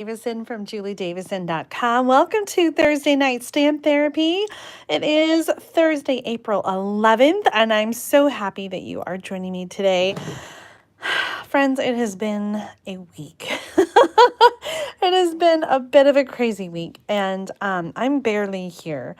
Davison from juliedavison.com. Welcome to Thursday Night Stamp Therapy. It is Thursday, April 11th, and I'm so happy that you are joining me today. Friends, it has been a week. It has been a bit of a crazy week, and I'm barely here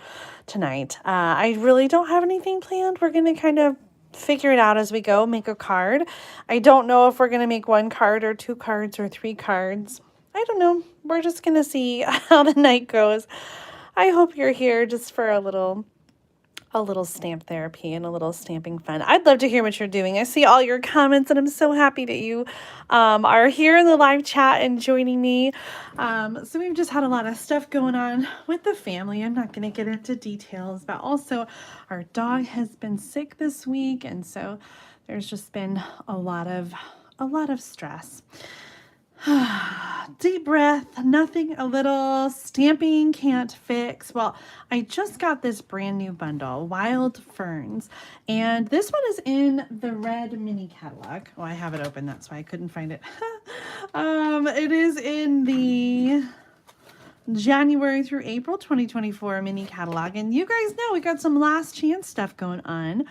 tonight. I really don't have anything planned. We're going to kind of figure it out as we go, make a card. I don't know if we're going to make one card or two cards or three cards. I don't know. We're just going to see how the night goes. I hope you're here just for a little stamp therapy and a little stamping fun. I'd love to hear what you're doing. I see all your comments, and I'm so happy that you are here in the live chat and joining me. So we've just had a lot of stuff going on with the family. I'm not going to get into details, but also our dog has been sick this week, and so there's just been a lot of stress. Deep breath, nothing a little stamping can't fix. Well, I just got this brand new bundle, Wild Ferns, and this one is in the red mini catalog. Oh, I have it open, that's why I couldn't find it. It is in the January through April 2024 mini catalog, and you guys know we got some last chance stuff going on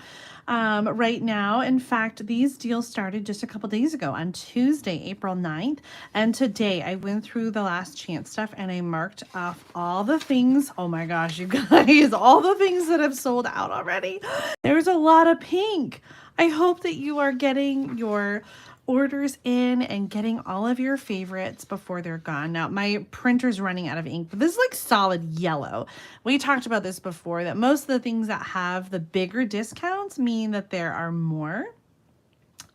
right now. In fact, these deals started just a couple days ago on Tuesday, April 9th, and today I went through the last chance stuff and I marked off all the things. Oh my gosh, you guys, all the things that have sold out already. There's a lot of pink. I hope that you are getting your orders in and getting all of your favorites before they're gone. Now, my printer's running out of ink, but this is like solid yellow. We talked about this before, that most of the things that have the bigger discounts mean that there are more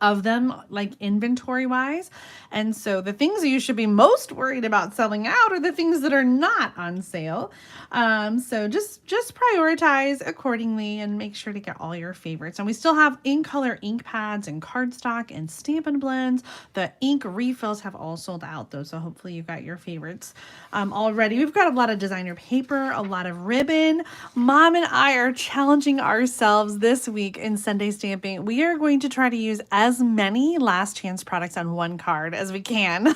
of them, like inventory wise. And so the things that you should be most worried about selling out are the things that are not on sale. So just prioritize accordingly and make sure to get all your favorites. And we still have in color ink pads and cardstock and Stampin' blends. The ink refills have all sold out though, so hopefully you got your favorites already. We've got a lot of designer paper, a lot of ribbon. Mom and I are challenging ourselves this week in Sunday stamping. We are going to try to use as many last chance products on one card as we can.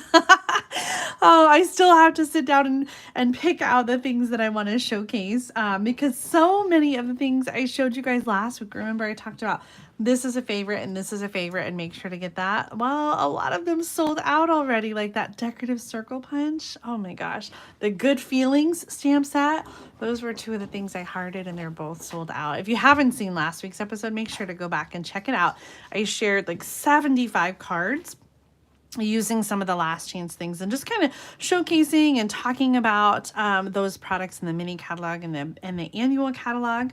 I still have to sit down and pick out the things that I want to showcase because so many of the things I showed you guys last week, remember I talked about this is a favorite and this is a favorite and make sure to get that. Well, a lot of them sold out already, like that decorative circle punch. Oh my gosh. The Good Feelings stamp set. Those were two of the things I hearted and they're both sold out. If you haven't seen last week's episode, make sure to go back and check it out. I shared like 75 cards using some of the last chance things and just kind of showcasing and talking about those products in the mini catalog and the annual catalog.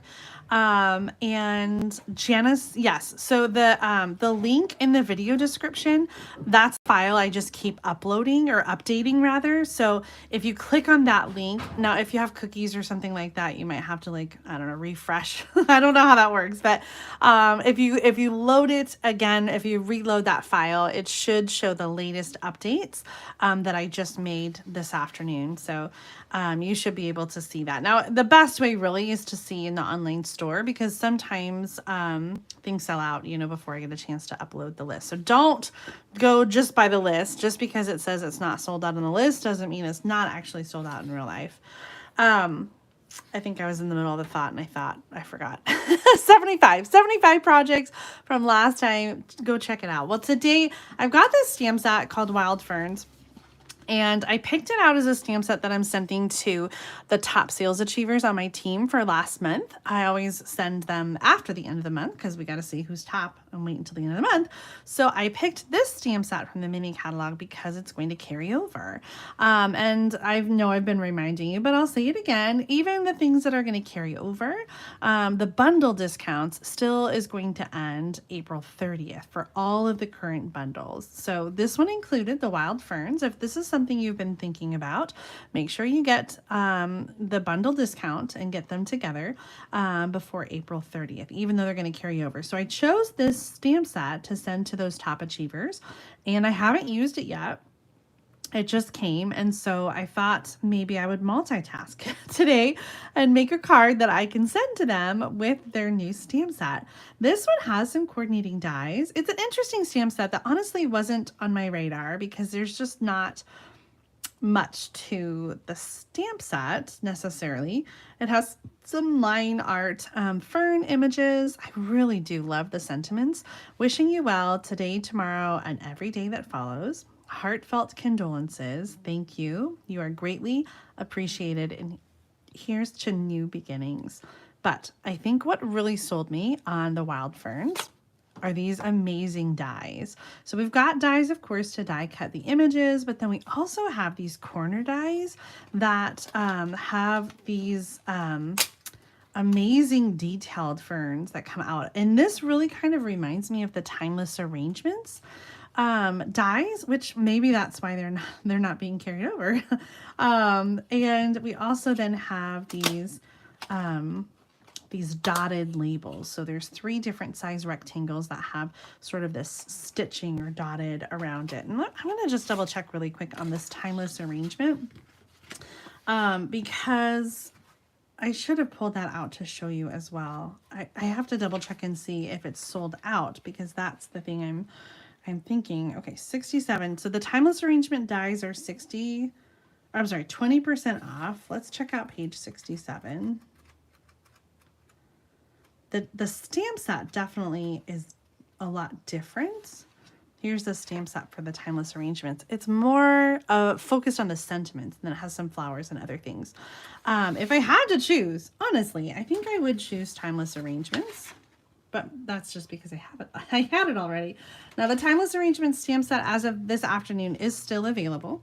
And Janice, yes. So the link in the video description, that's a file I just keep uploading or updating rather. So if you click on that link, now if you have cookies or something like that, you might have to like, I don't know, refresh. I don't know how that works, but if you load it again, if you reload that file, it should show the latest updates that I just made this afternoon. So you should be able to see that. Now, the best way really is to see in the online store because sometimes things sell out, you know, before I get a chance to upload the list. So don't go just by the list. Just because it says it's not sold out on the list doesn't mean it's not actually sold out in real life. I think I was in the middle of the thought and I forgot. 75 projects from last time. Go check it out. Well, today I've got this stamp set called Wild Ferns. And I picked it out as a stamp set that I'm sending to the top sales achievers on my team for last month. I always send them after the end of the month because we got to see who's top and wait until the end of the month. So I picked this stamp set from the mini catalog because it's going to carry over. And I know I've been reminding you, but I'll say it again. Even the things that are going to carry over, the bundle discounts still is going to end April 30th for all of the current bundles. So this one included the Wild Ferns. If this is something you've been thinking about, make sure you get the bundle discount and get them together before April 30th, even though they're going to carry over. So I chose this stamp set to send to those top achievers, and I haven't used it yet. It just came, and so I thought maybe I would multitask today and make a card that I can send to them with their new stamp set. This one has some coordinating dies. It's an interesting stamp set that honestly wasn't on my radar because there's just not much to the stamp set necessarily. It has some line art, fern images. I really do love the sentiments. Wishing you well today, tomorrow, and every day that follows. Heartfelt condolences. Thank you. You are greatly appreciated, and here's to new beginnings. But I think what really sold me on the wild ferns are these amazing dies. So we've got dies, of course, to die cut the images, but then we also have these corner dies that have these amazing detailed ferns that come out. And this really kind of reminds me of the Timeless Arrangements dies, which maybe that's why they're not being carried over. And we also then have these dotted labels. So there's 3 different size rectangles that have sort of this stitching or dotted around it. And I'm going to just double check really quick on this Timeless Arrangement because I should have pulled that out to show you as well. I have to double check and see if it's sold out, because that's the thing I'm thinking. Okay, 67. So the Timeless Arrangement dies are 20% off. Let's check out page 67. The stamp set definitely is a lot different. Here's the stamp set for the Timeless Arrangements. It's more focused on the sentiments, and then it has some flowers and other things. If I had to choose, honestly, I think I would choose Timeless Arrangements, but that's just because I have it. I had it already. Now the Timeless Arrangements stamp set as of this afternoon is still available,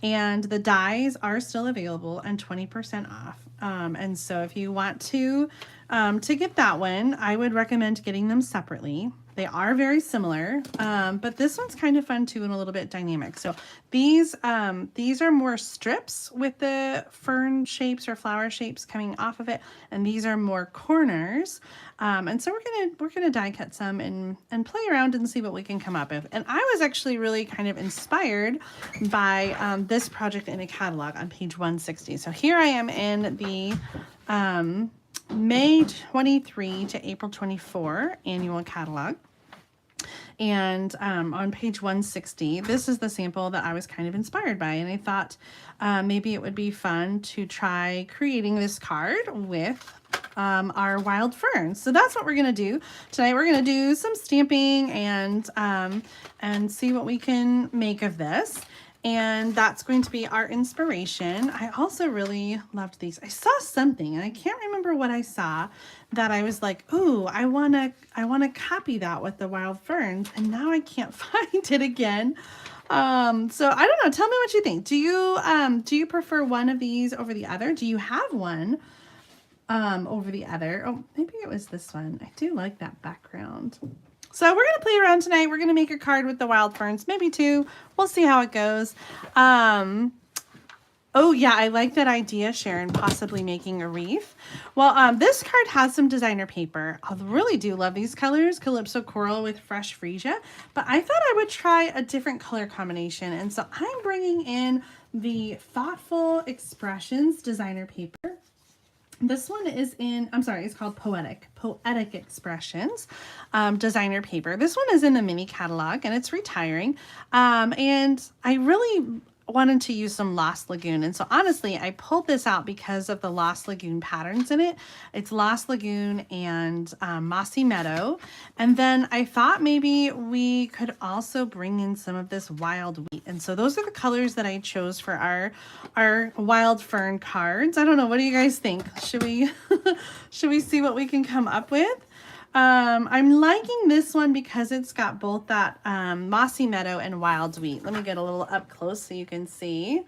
and the dies are still available and 20% off. And so if you want to get that one, I would recommend getting them separately. They are very similar, but this one's kind of fun too and a little bit dynamic. So these are more strips with the fern shapes or flower shapes coming off of it, and these are more corners. And so we're gonna die cut some and play around and see what we can come up with. And I was actually really kind of inspired by this project in a catalog on page 160. So here I am in the May 23 to April 24 annual catalog. And on page 160, this is the sample that I was kind of inspired by. And I thought maybe it would be fun to try creating this card with our wild ferns. So that's what we're going to do. Tonight we're going to do some stamping and see what we can make of this. And that's going to be our inspiration. I also really loved these. I saw something, and I can't remember what I saw, that I was like, ooh, I wanna copy that with the wild ferns, and now I can't find it again. So I don't know. Tell me what you think. Do you prefer one of these over the other? Do you have one over the other? Oh, maybe it was this one. I do like that background. So we're going to play around tonight. We're going to make a card with the wild ferns, maybe 2. We'll see how it goes. Oh yeah, I like that idea, Sharon, possibly making a wreath. Well, this card has some designer paper. I really do love these colors, Calypso Coral with Fresh Freesia, but I thought I would try a different color combination. And so I'm bringing in the Thoughtful Expressions designer paper. This one is in, I'm sorry, it's called Poetic Expressions designer paper. This one is in the mini catalog, and it's retiring. And I really wanted to use some Lost Lagoon. And so honestly, I pulled this out because of the Lost Lagoon patterns in it. It's Lost Lagoon and Mossy Meadow. And then I thought maybe we could also bring in some of this wild wheat. And so those are the colors that I chose for our wild fern cards. I don't know. What do you guys think? Should we see what we can come up with? I'm liking this one because it's got both that Mossy Meadow and wild wheat. Let me get a little up close so you can see.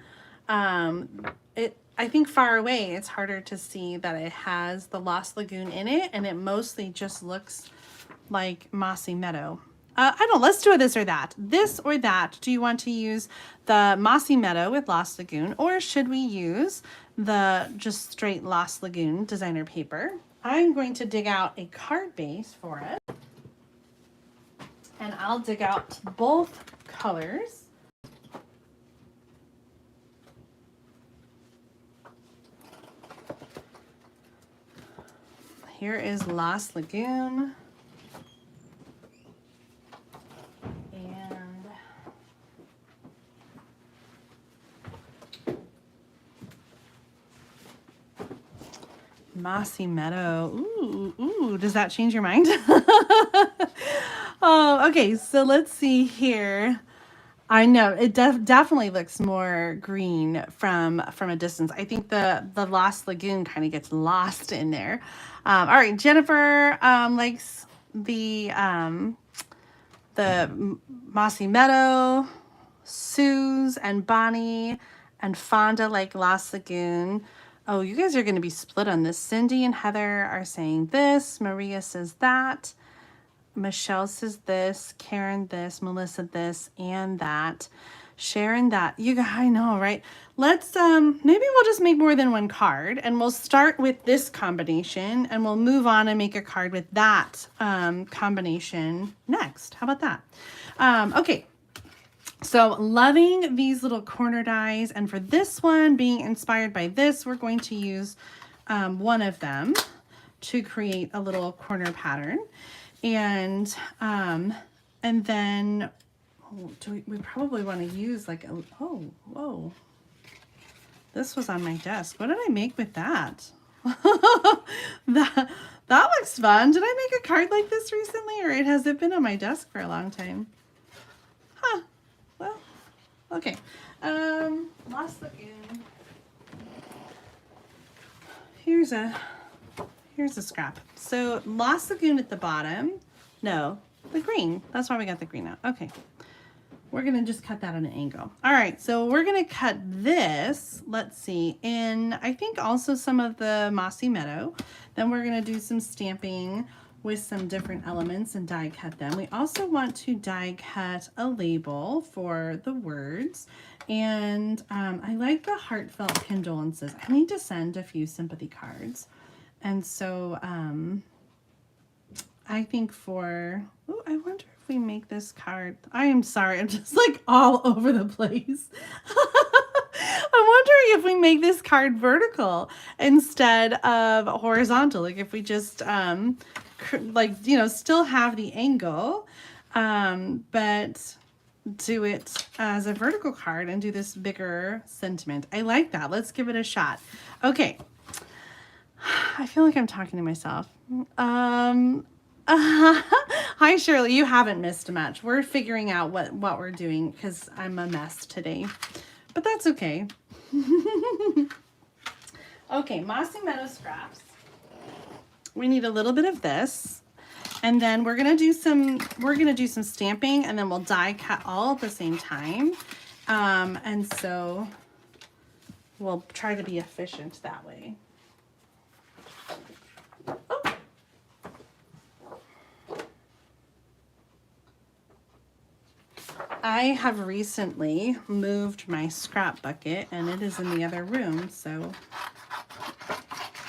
I think far away it's harder to see that it has the Lost Lagoon in it, and it mostly just looks like Mossy Meadow. I don't know, let's do a this or that. This or that. Do you want to use the Mossy Meadow with Lost Lagoon, or should we use the just straight Lost Lagoon designer paper? I'm going to dig out a card base for it, and I'll dig out both colors. Here is Lost Lagoon. And Mossy Meadow. Ooh, ooh, does that change your mind? Oh, okay, so let's see here. I know it definitely looks more green from a distance. I think the Lost Lagoon kind of gets lost in there. All right, Jennifer likes the Mossy Meadow. Suze and Bonnie and Fonda like Lost Lagoon. Oh, you guys are going to be split on this. Cindy and Heather are saying this. Maria says that. Michelle says this. Karen this. Melissa this and that. Sharon that. You guys, I know, right? Let's maybe we'll just make more than one card, and we'll start with this combination, and we'll move on and make a card with that combination next. How about that? Okay. So loving these little corner dies, and for this one, being inspired by this, we're going to use one of them to create a little corner pattern. And then we probably want to use like oh, whoa, this was on my desk. What did I make with that? that looks fun. Did I make a card like this recently, or has it been on my desk for a long time? Huh. Well, okay. Lost Lagoon. Here's a scrap. So Lost Lagoon at the bottom. No, the green. That's why we got the green out. Okay. We're gonna just cut that at an angle. All right, so we're gonna cut this, let's see, in I think also some of the Mossy Meadow. Then we're gonna do some stamping with some different elements and die cut them. We also want to die cut a label for the words. And I like the Heartfelt Condolences. I need to send a few sympathy cards. And so I think for, oh, I wonder if we make this card. I am sorry, I'm just like all over the place. I'm wondering if we make this card vertical instead of horizontal. Like if we just like, you know, still have the angle, but do it as a vertical card and do this bigger sentiment. I like that. Let's give it a shot. Okay. I feel like I'm talking to myself. Hi, Shirley. You haven't missed much. We're figuring out what we're doing because I'm a mess today, but that's okay. Okay, Mossy Meadow scraps. We need a little bit of this, and then we're gonna do some stamping, and then we'll die cut all at the same time. And so we'll try to be efficient that way. Oh. I have recently moved my scrap bucket, and it is in the other room, so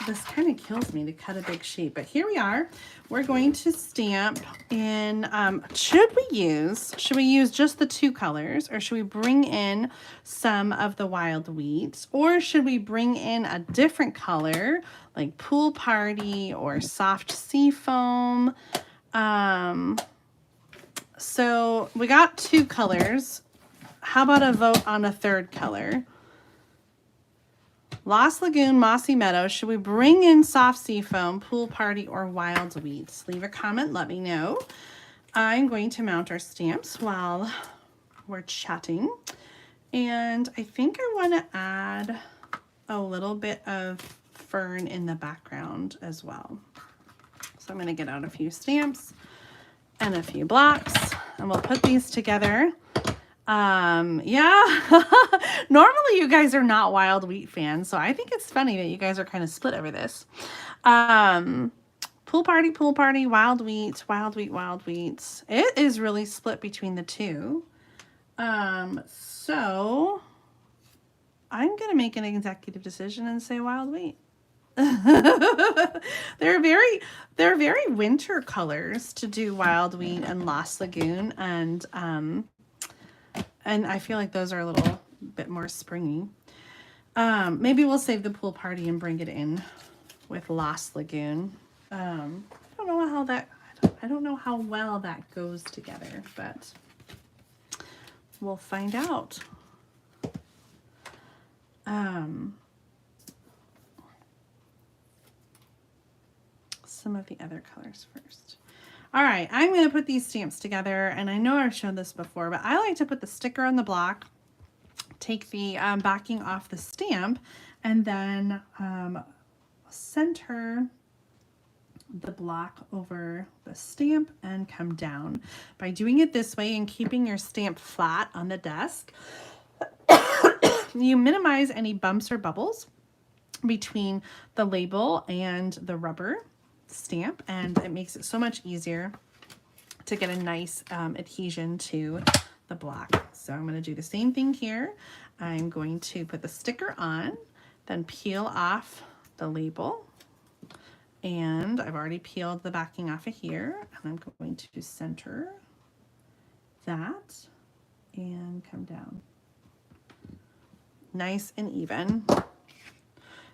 this kind of kills me to cut a big sheet. But here we are. We're going to stamp in, should we use just the two colors, or should we bring in some of the wild wheat, or should we bring in a different color like Pool Party or Soft Sea Foam? So we got two colors. How about a vote on a third color? Lost Lagoon, Mossy Meadow. Should we bring in Soft Sea Foam, Pool Party, or Wild Wheat? Leave a comment, let me know. I'm going to mount our stamps while we're chatting. And I think I want to add a little bit of fern in the background as well. So I'm going to get out a few stamps and a few blocks, and we'll put these together. Yeah, normally you guys are not Wild Wheat fans, so I think it's funny that you guys are kind of split over this. Pool Party, Wild Wheat, Wild Wheat, Wild Wheat. It is really split between the two. So I'm going to make an executive decision and say Wild Wheat. They're very winter colors to do Wild Wheat and Lost Lagoon, and I feel like those are a little bit more springy. Maybe we'll save the Pool Party and bring it in with Lost Lagoon. I don't know how well that goes together, but we'll find out. some of the other colors first. All right, I'm going to put these stamps together, and I know I've shown this before, but I like to put the sticker on the block, take the backing off the stamp, and then center the block over the stamp and come down. By doing it this way and keeping your stamp flat on the desk, you minimize any bumps or bubbles between the label and the rubber stamp, and it makes it so much easier to get a nice adhesion to the block. So I'm going to do the same thing here. I'm going to put the sticker on, then peel off the label, and I've already peeled the backing off of here, and I'm going to center that and come down nice and even.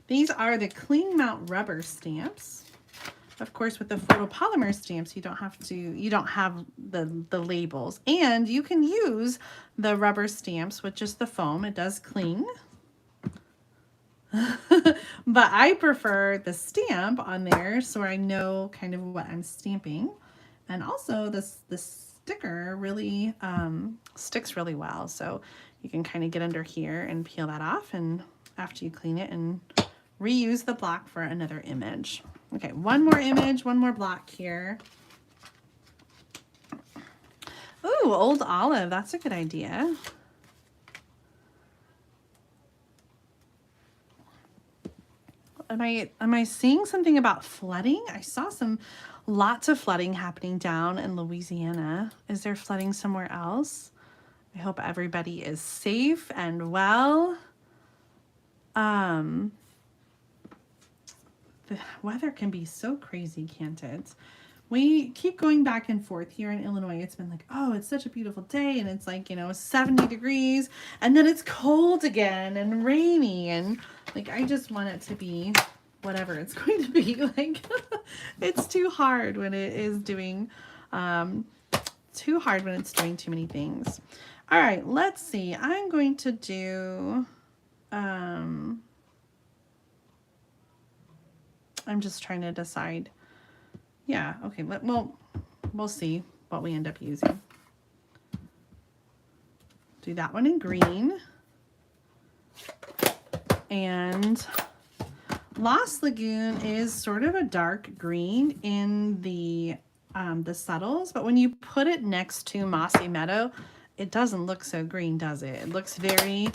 These are the Cling Mount rubber stamps. Of course, with the photopolymer stamps, you don't have the labels, and you can use the rubber stamps with just the foam. It does cling. But I prefer the stamp on there so I know kind of what I'm stamping. And also the sticker really sticks really well. So you can kind of get under here and peel that off, and after you clean it, and reuse the block for another image. Okay, one more image, one more block here. Ooh, Old Olive, that's a good idea. Am I seeing something about flooding? I saw lots of flooding happening down in Louisiana. Is there flooding somewhere else? I hope everybody is safe and well. The weather can be so crazy, can't it? We keep going back and forth here in Illinois. It's been like, oh, it's such a beautiful day, and it's like, 70 degrees, and then it's cold again and rainy, and like, I just want it to be whatever it's going to be. Like, it's too hard when it is doing too many things. All right, let's see. I'm going to do I'm just trying to decide. Yeah, okay, we'll see what we end up using. Do that one in green. And Lost Lagoon is sort of a dark green in the subtles, but when you put it next to Mossy Meadow, it doesn't look so green, does it? It looks very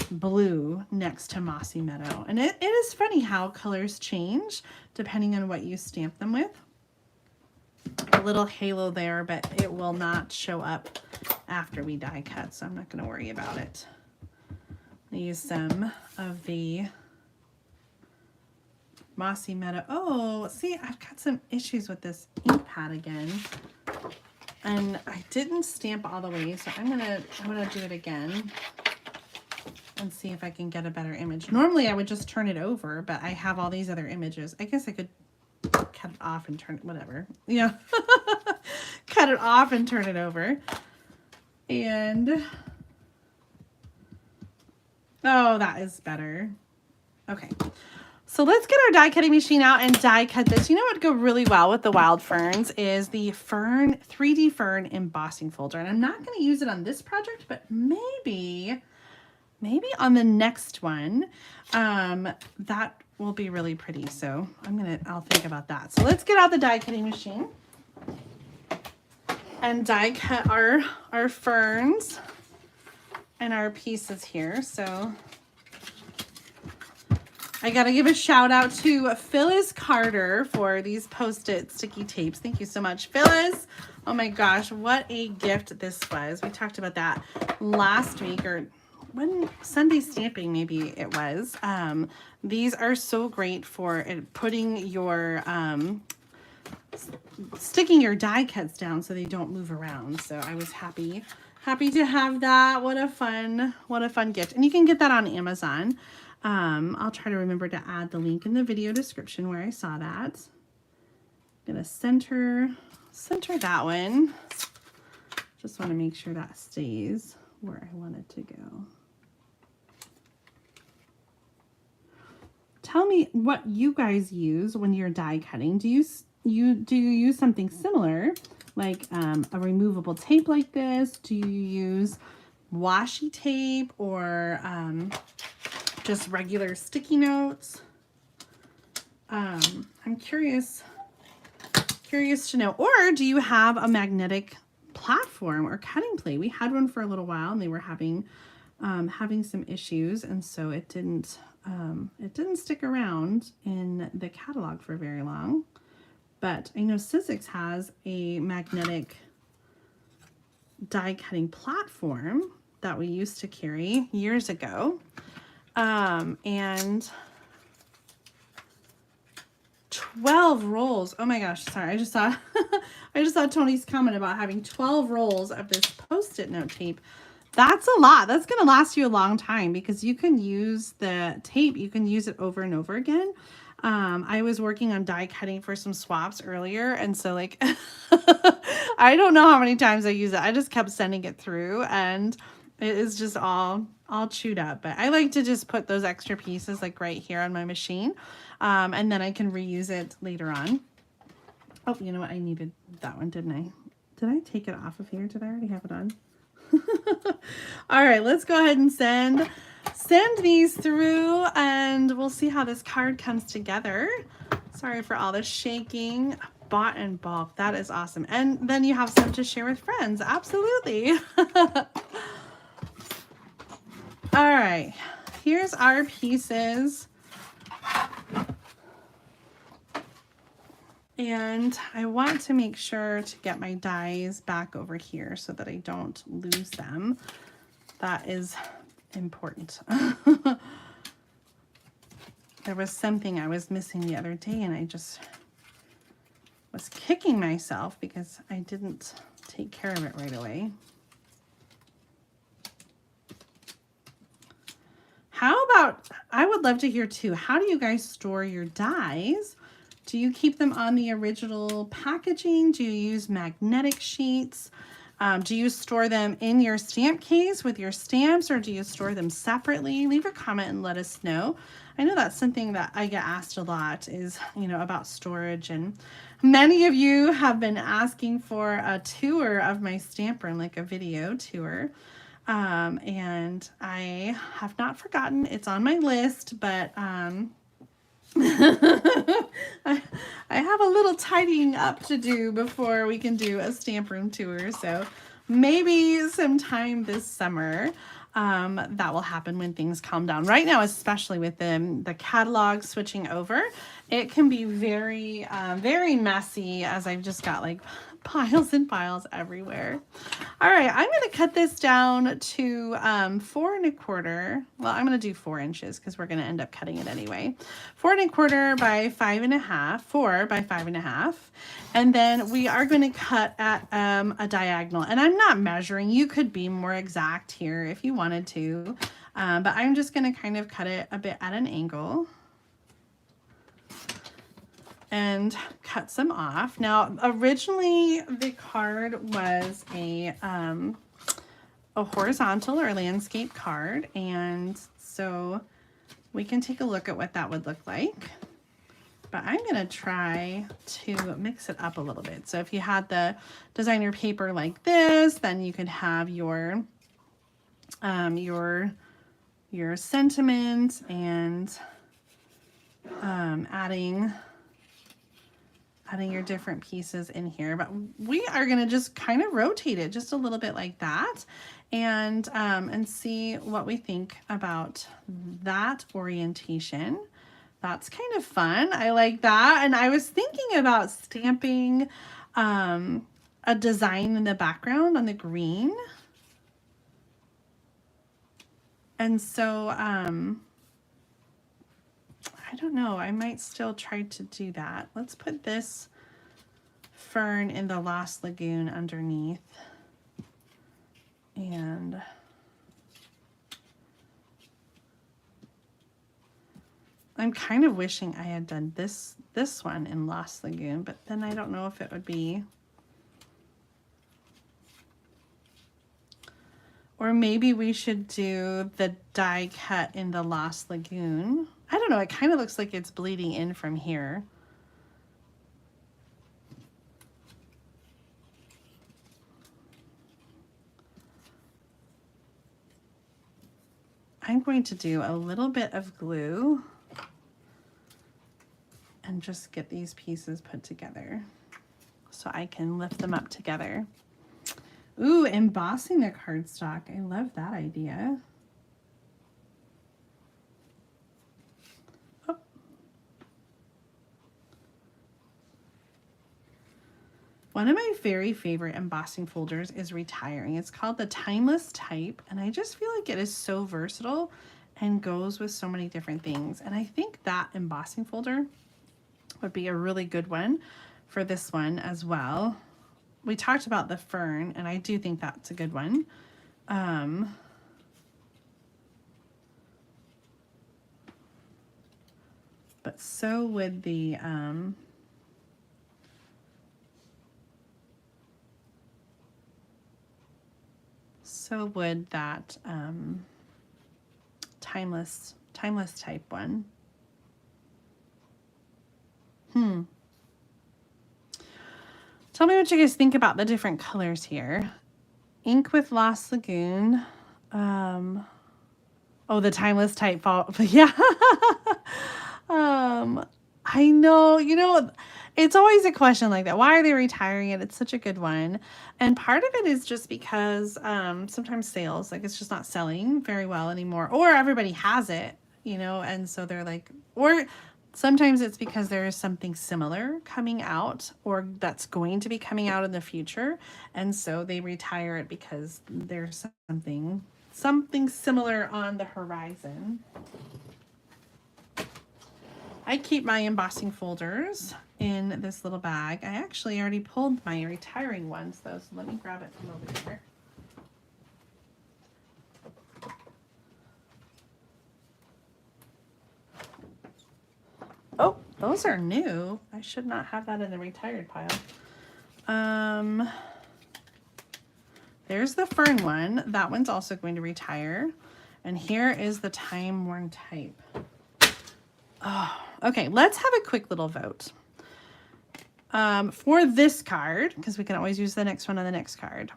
blue next to Mossy Meadow. And it is funny how colors change depending on what you stamp them with. A little halo there, but it will not show up after we die cut, so I'm not going to worry about it. I'll use some of the Mossy Meadow. Oh, see, I've got some issues with this ink pad again. And I didn't stamp all the way, so I'm gonna do it again and see if I can get a better image. Normally I would just turn it over, but I have all these other images. I guess I could cut it off and turn it, whatever. Yeah. Cut it off and turn it over. And oh, that is better. Okay. So let's get our die cutting machine out and die cut this. You know what would go really well with the wild ferns is the 3D fern embossing folder. And I'm not going to use it on this project, but maybe on the next one, that will be really pretty. So I'll think about that. So let's get out the die cutting machine and die cut our ferns and our pieces here. So I got to give a shout out to Phyllis Carter for these Post-it sticky tapes. Thank you so much, Phyllis. Oh my gosh, what a gift this was. We talked about that last week, or when Sunday stamping, maybe it was. These are so great for putting your, sticking your die cuts down so they don't move around. So I was happy to have that. What a fun gift. And you can get that on Amazon. I'll try to remember to add the link in the video description where I saw that. I'm gonna center that one. Just want to make sure that stays where I want it to go. tell me what you guys use when you're die cutting. Do you use something similar, like a removable tape like this? Do you use washi tape or just regular sticky notes? I'm curious to know. Or do you have a magnetic platform or cutting plate? We had one for a little while and they were having some issues, and so it didn't stick around in the catalog for very long. But I know Sizzix has a magnetic die cutting platform that we used to carry years ago. And 12 rolls. Oh my gosh, sorry. I just saw I just saw Tony's comment about having 12 rolls of this Post-it note tape. That's a lot. That's going to last you a long time because you can use the tape. You can use it over and over again. I was working on die cutting for some swaps earlier, and so like I don't know how many times I use it. I just kept sending it through and it is just all chewed up. But I like to just put those extra pieces like right here on my machine, and then I can reuse it later on. Oh, you know what? I needed that one, didn't I? Did I take it off of here? Did I already have it on? All right, let's go ahead and send these through and we'll see how this card comes together. Sorry for all the shaking. Bought in bulk. That is awesome. And then you have some to share with friends. Absolutely. All right, here's our pieces. And I want to make sure to get my dies back over here so that I don't lose them. That is important. There was something I was missing the other day and I just was kicking myself because I didn't take care of it right away. How about, I would love to hear too, how do you guys store your dies? Do you keep them on the original packaging? Do you use magnetic sheets? Do you store them in your stamp case with your stamps, or do you store them separately? Leave a comment and let us know. I know that's something that I get asked a lot is, you know, about storage, and many of you have been asking for a tour of my stamp room, like a video tour. And I have not forgotten. It's on my list, but I have a little tidying up to do before we can do a stamp room tour. So maybe sometime this summer that will happen when things calm down. Right now, especially with the catalog switching over, it can be very, very messy as I've just got like piles and piles everywhere. All right, I'm going to cut this down to 4 1/4. Well, I'm going to do 4 inches because we're going to end up cutting it anyway. 4 1/4 by 5 1/2, 4 by 5 1/2. And then we are going to cut at a diagonal. And I'm not measuring. You could be more exact here if you wanted to. But I'm just going to kind of cut it a bit at an angle and cut some off. Now, originally the card was a horizontal or landscape card, and so we can take a look at what that would look like. But I'm gonna try to mix it up a little bit. So if you had the designer paper like this, then you could have your sentiment and adding your different pieces in here. But we are going to just kind of rotate it just a little bit like that and see what we think about that orientation. That's kind of fun. I like that. And I was thinking about stamping a design in the background on the green. And so I don't know, I might still try to do that. Let's put this fern in the Lost Lagoon underneath. And I'm kind of wishing I had done this one in Lost Lagoon, but then I don't know if it would be Or maybe we should do the die cut in the Lost Lagoon. I don't know, it kind of looks like it's bleeding in from here. I'm going to do a little bit of glue and just get these pieces put together so I can lift them up together. Ooh, embossing the cardstock. I love that idea. Oh. One of my very favorite embossing folders is Retiring. It's called the Timeless Type, and I just feel like it is so versatile and goes with so many different things. And I think that embossing folder would be a really good one for this one as well. We talked about the fern, and I do think that's a good one. But so would the that timeless type one. Tell me what you guys think about the different colors here. Ink with Lost Lagoon. Oh, the timeless type fall. Yeah. I know, you know, it's always a question like that. Why are they retiring it? It's such a good one. And part of it is just because sometimes sales, like it's just not selling very well anymore, or everybody has it, you know, and so they're like, or sometimes it's because there is something similar coming out or that's going to be coming out in the future. And so they retire it because there's something similar on the horizon. I keep my embossing folders in this little bag. I actually already pulled my retiring ones though, so let me grab it from over here. Oh, those are new. I should not have that in the retired pile. There's the fern one. That one's also going to retire. And here is the time-worn type. Oh, okay, let's have a quick little vote. For this card, because we can always use the next one on the next card.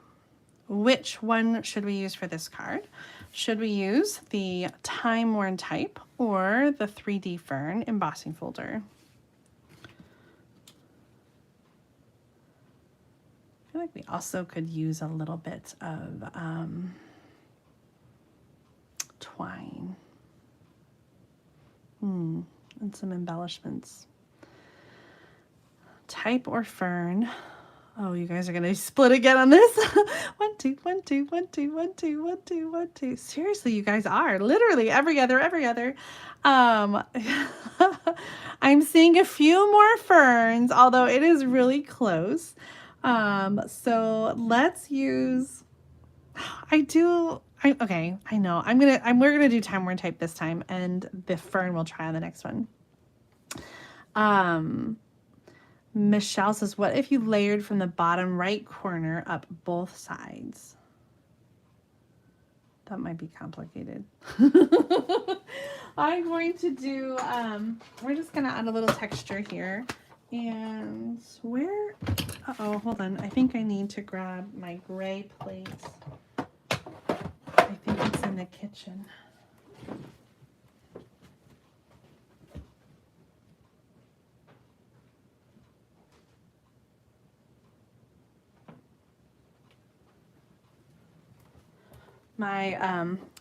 Which one should we use for this card? Should we use the time-worn type or the 3D fern embossing folder? I feel like we also could use a little bit of twine. And some embellishments. Type or fern. Oh, you guys are gonna split again on this. 1, 2, 1, 2, 1, 2, 1, 2, 1, 2, 1, 2. Seriously, you guys are literally every other. I'm seeing a few more ferns, although it is really close. So let's use. Okay, I know. We're gonna do time-worn type this time, and the fern we'll try on the next one. Michelle says, what if you layered from the bottom right corner up both sides? That might be complicated. I'm going to do, we're just going to add a little texture here. And where, uh-oh, hold on. I think I need to grab my gray plate. I think it's in the kitchen.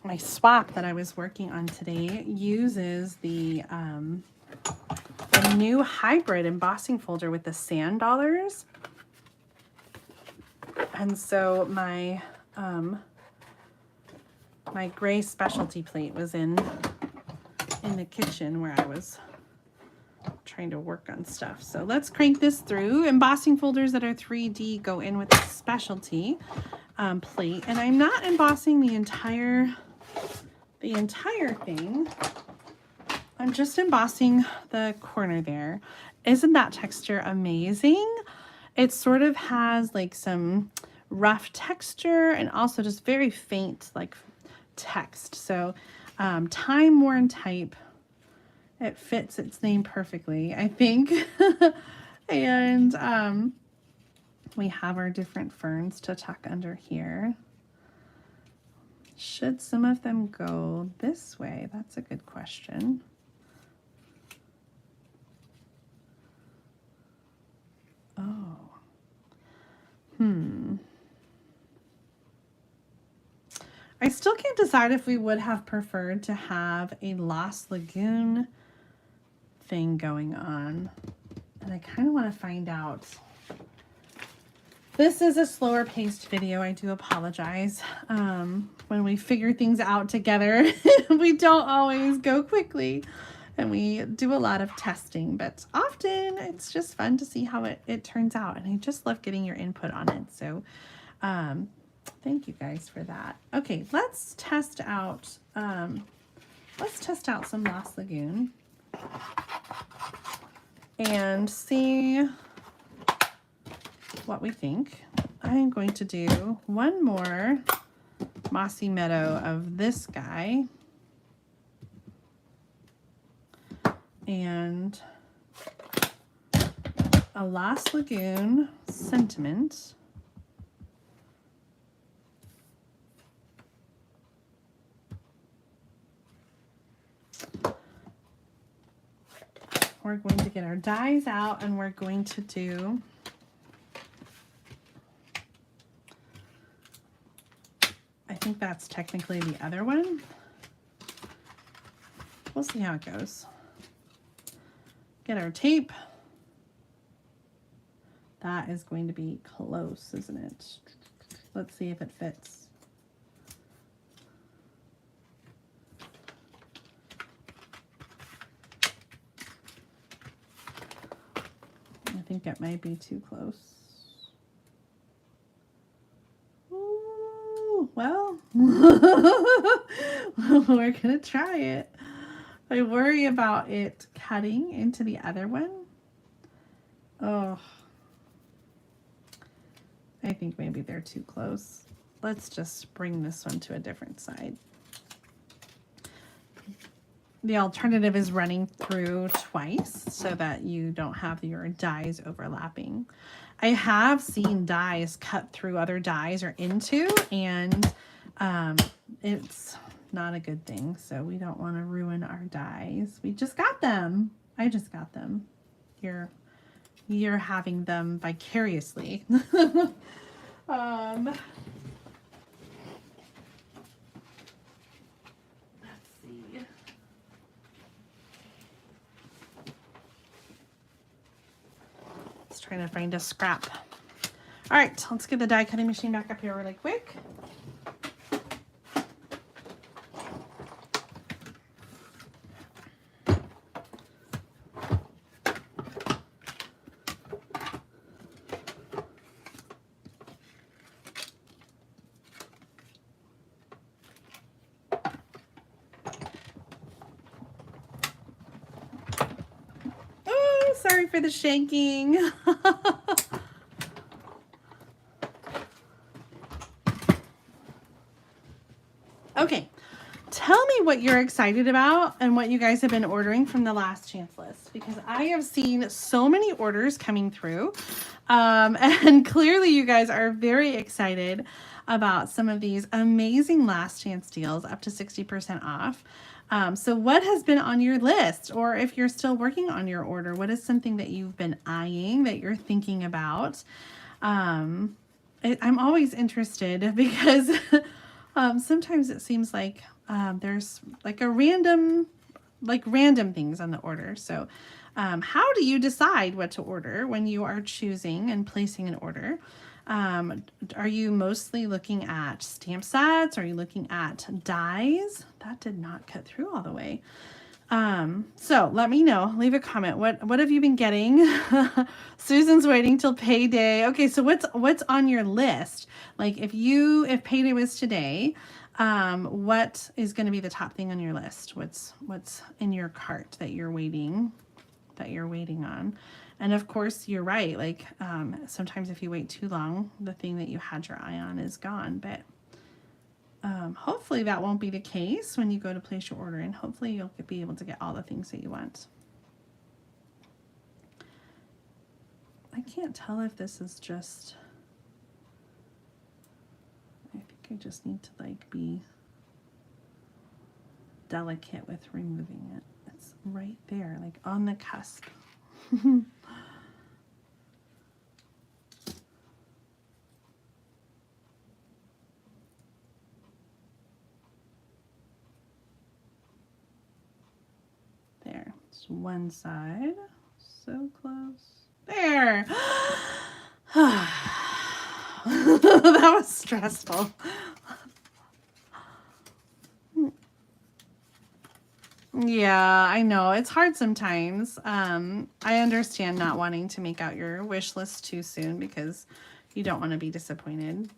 My swap that I was working on today uses the new hybrid embossing folder with the sand dollars. And so my my gray specialty plate was in the kitchen where I was trying to work on stuff. So let's crank this through. Embossing folders that are 3D go in with the specialty plate, and I'm not embossing the entire thing. I'm just embossing the corner there. Isn't that texture amazing? It sort of has like some rough texture and also just very faint like text. So Time Worn Type, it fits its name perfectly, I think. And we have our different ferns to tuck under here. Should some of them go this way? That's a good question. Oh. I still can't decide if we would have preferred to have a Lost Lagoon thing going on. And I kind of want to find out. This is a slower paced video. I do apologize. When we figure things out together, we don't always go quickly. And we do a lot of testing, but often it's just fun to see how it turns out. And I just love getting your input on it. So thank you guys for that. Okay, let's test out some Lost Lagoon and see what we think. I'm going to do one more Mossy Meadow of this guy and a Lost Lagoon Sentiment. We're going to get our dies out and we're going to do I think that's technically the other one. We'll see how it goes. Get our tape. That is going to be close, isn't it? Let's see if it fits. I think it might be too close. Ooh, well, we're gonna try it. I worry about it cutting into the other one. Oh, I think maybe they're too close. Let's just bring this one to a different side. The alternative is running through twice so that you don't have your dies overlapping. I have seen dies cut through other dies or into, and it's not a good thing. So we don't want to ruin our dies. We just got them. I just got them. You're having them vicariously. Trying to find a scrap. All right, let's get the die cutting machine back up here really quick. Oh, sorry for the shaking. Okay, tell me what you're excited about and what you guys have been ordering from the last chance list, because I have seen so many orders coming through, and clearly you guys are very excited about some of these amazing last chance deals up to 60% off. So what has been on your list, or if you're still working on your order, what is something that you've been eyeing that you're thinking about? I'm always interested because sometimes it seems like there's like random things on the order. So how do you decide what to order when you are choosing and placing an order? Are you mostly looking at stamp sets? Are you looking at dies? That did not cut through all the way. So let me know, leave a comment. What have you been getting? Susan's waiting till payday. Okay, so what's on your list? Like if payday was today, what is going to be the top thing on your list? What's in your cart that you're waiting that you're waiting on. And of course, you're right. Like sometimes if you wait too long, the thing that you had your eye on is gone. But hopefully that won't be the case when you go to place your order, and hopefully you'll be able to get all the things that you want. I can't tell if this is just, I think I just need to like be delicate with removing it. It's right there, like on the cusp. There, it's one side, so close. There. That was stressful. Yeah, I know. It's hard sometimes. I understand not wanting to make out your wish list too soon because you don't want to be disappointed.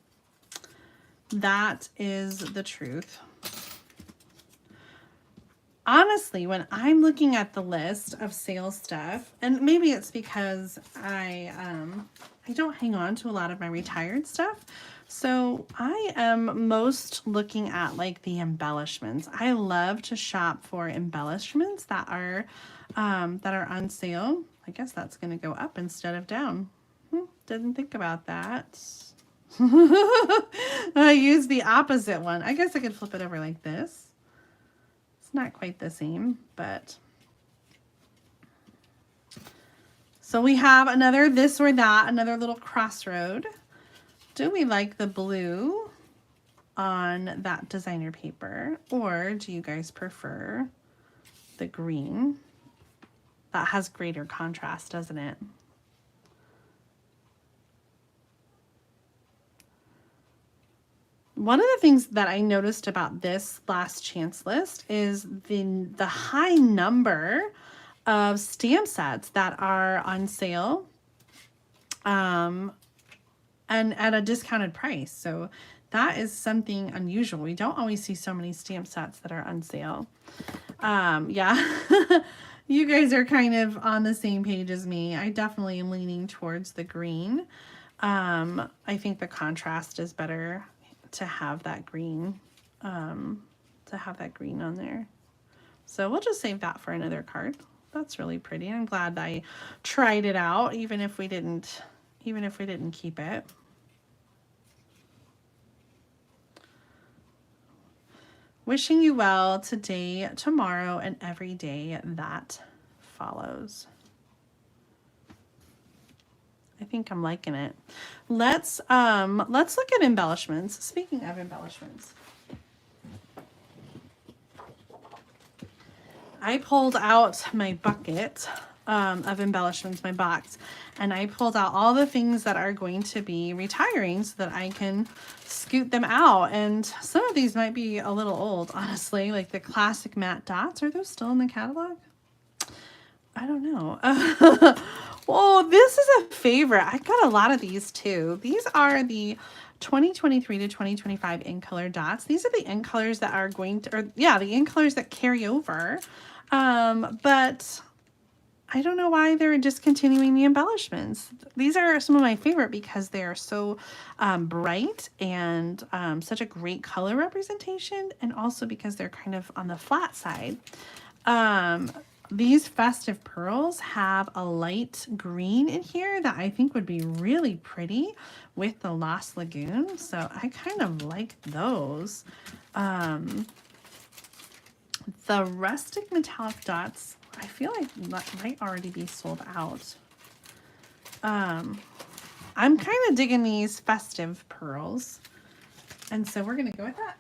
That is the truth. Honestly, when I'm looking at the list of sales stuff, and maybe it's because I don't hang on to a lot of my retired stuff, so I am most looking at like the embellishments. I love to shop for embellishments that are on sale. I guess that's going to go up instead of down. Didn't think about that. I used the opposite one. I guess I could flip it over like this. Not quite the same, but so we have another this or that, another little crossroad. Do we like the blue on that designer paper, or do you guys prefer the green? That has greater contrast, doesn't it? One of the things that I noticed about this last chance list is the high number of stamp sets that are on sale and at a discounted price. So that is something unusual. We don't always see so many stamp sets that are on sale. Yeah, you guys are kind of on the same page as me. I definitely am leaning towards the green. I think the contrast is better to have that green on there. So we'll just save that for another card. That's really pretty. I'm glad that I tried it out, even if we didn't keep it. Wishing you well today, tomorrow, and every day that follows. I think I'm liking it. Let's look at embellishments. Speaking of embellishments, I pulled out my bucket of embellishments, my box, and I pulled out all the things that are going to be retiring so that I can scoot them out. And some of these might be a little old, honestly, like the classic matte dots. Are those still in the catalog? I don't know. Whoa, this is a favorite. I got a lot of these too. These are the 2023 to 2025 in color dots. These are the in colors that are going to, or yeah, the in colors that carry over. But I don't know why they're discontinuing the embellishments. These are some of my favorite because they are so bright and such a great color representation, and also because they're kind of on the flat side. These festive pearls have a light green in here that I think would be really pretty with the Lost Lagoon. So I kind of like those. The rustic metallic dots, I feel like might already be sold out. I'm kind of digging these festive pearls. And so we're going to go with that.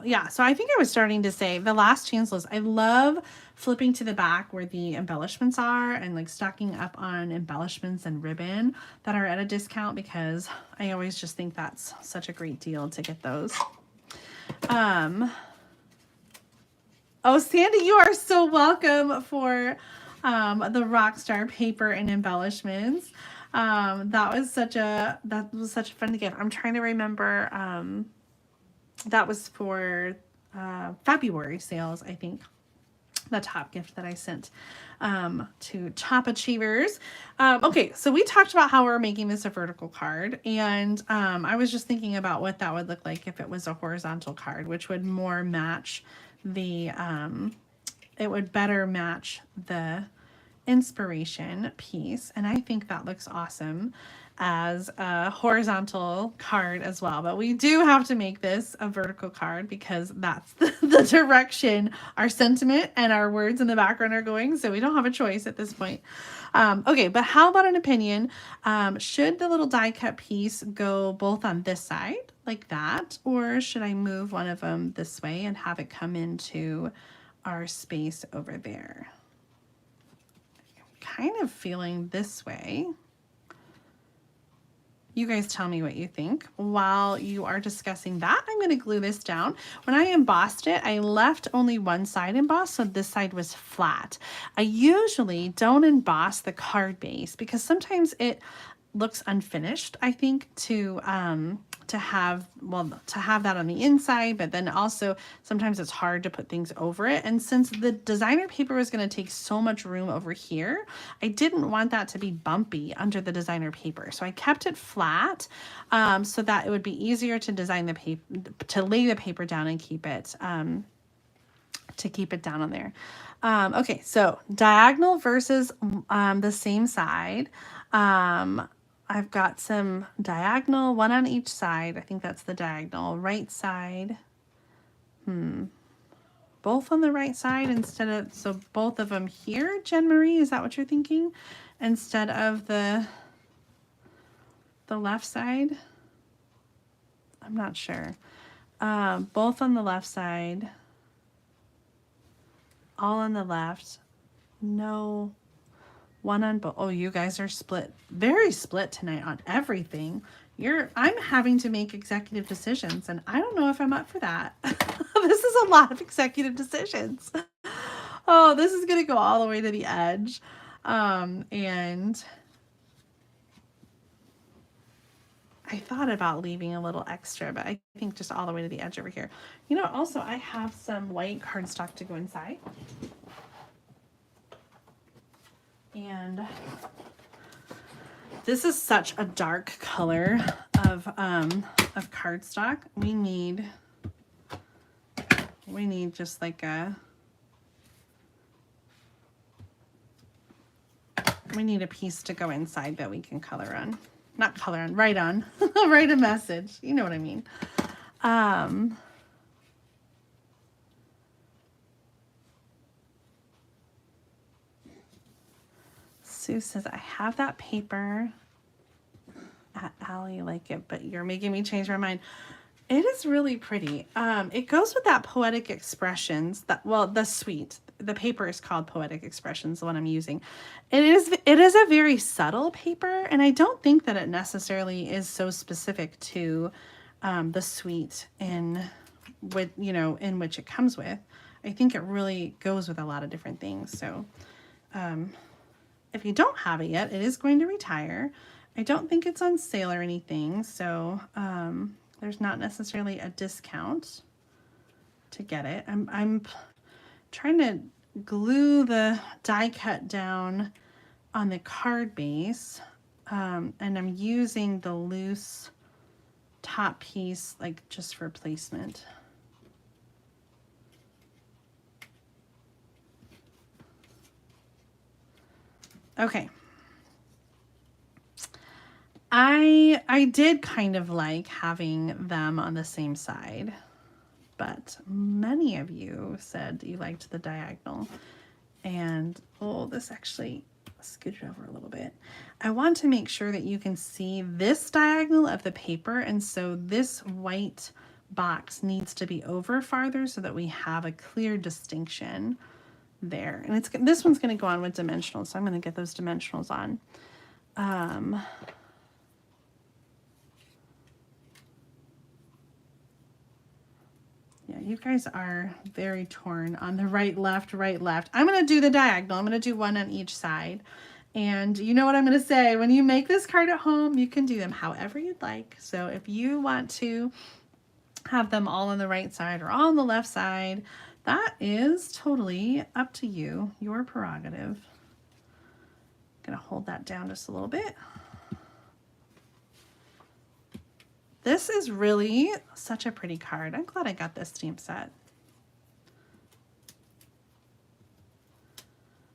Yeah, so I think I was starting to say the last chance list. I love flipping to the back where the embellishments are and like stocking up on embellishments and ribbon that are at a discount, because I always just think that's such a great deal to get those. Oh, Sandy, you are so welcome for the Rockstar paper and embellishments. That was such a fun gift. I'm trying to remember. That was for February sales, I think. the top gift that I sent to Top Achievers. Okay, so we talked about how we're making this a vertical card, and I was just thinking about what that would look like if it was a horizontal card, which would more match the, it would better match the inspiration piece, and I think that looks awesome as a horizontal card as well. But we do have to make this a vertical card because that's the direction our sentiment and our words in the background are going, so we don't have a choice at this point. Okay, but how about an opinion? Should the little die cut piece go both on this side like that, or should I move one of them this way and have it come into our space over there? Kind of feeling this way. You guys tell me what you think. While you are discussing that, I'm going to glue this down. When I embossed it, I left only one side embossed, so this side was flat. I usually don't emboss the card base because sometimes it looks unfinished, I think, to have that on the inside, but then also sometimes it's hard to put things over it. And since the designer paper was going to take so much room over here, I didn't want that to be bumpy under the designer paper. So I kept it flat so that it would be easier to design the paper, to lay the paper down and keep it down on there. Okay, so diagonal versus the same side. I've got some diagonal, one on each side. I think that's the diagonal. Right side. Both on the right side instead of, so both of them here, Jen Marie, is that what you're thinking? Instead of the left side? I'm not sure. Both on the left side. All on the left. No. One on both. Oh, you guys are split, very split tonight on everything. I'm having to make executive decisions, and I don't know if I'm up for that. This is a lot of executive decisions. Oh, this is going to go all the way to the edge. And I thought about leaving a little extra, but I think just all the way to the edge over here. You know, also I have some white cardstock to go inside. And this is such a dark color of cardstock. We need just like we need a piece to go inside that we can color on. Not color on, write on. Write a message. You know what I mean. Sue says, I have that paper at Allie like it, but you're making me change my mind. It is really pretty. It goes with that Poetic Expressions, the suite. The paper is called Poetic Expressions, the one I'm using. It is a very subtle paper, and I don't think that it necessarily is so specific to the suite in which it comes with. I think it really goes with a lot of different things. So if you don't have it yet, it is going to retire. I don't think it's on sale or anything, so there's not necessarily a discount to get it. I'm trying to glue the die cut down on the card base, and I'm using the loose top piece like just for placement. Okay. I did kind of like having them on the same side, but many of you said you liked the diagonal. And oh, this actually scooted over a little bit. I want to make sure that you can see this diagonal of the paper, and so this white box needs to be over farther so that we have a clear distinction there. And this one's going to go on with dimensionals, so I'm going to get those dimensionals on. Yeah, you guys are very torn on the right, left. I'm going to do the diagonal. I'm going to do one on each side. And you know what I'm going to say, when you make this card at home, you can do them however you'd like. So if you want to have them all on the right side or all on the left side, that is totally up to you, your prerogative. I'm gonna hold that down just a little bit. This is really such a pretty card. I'm glad I got this stamp set.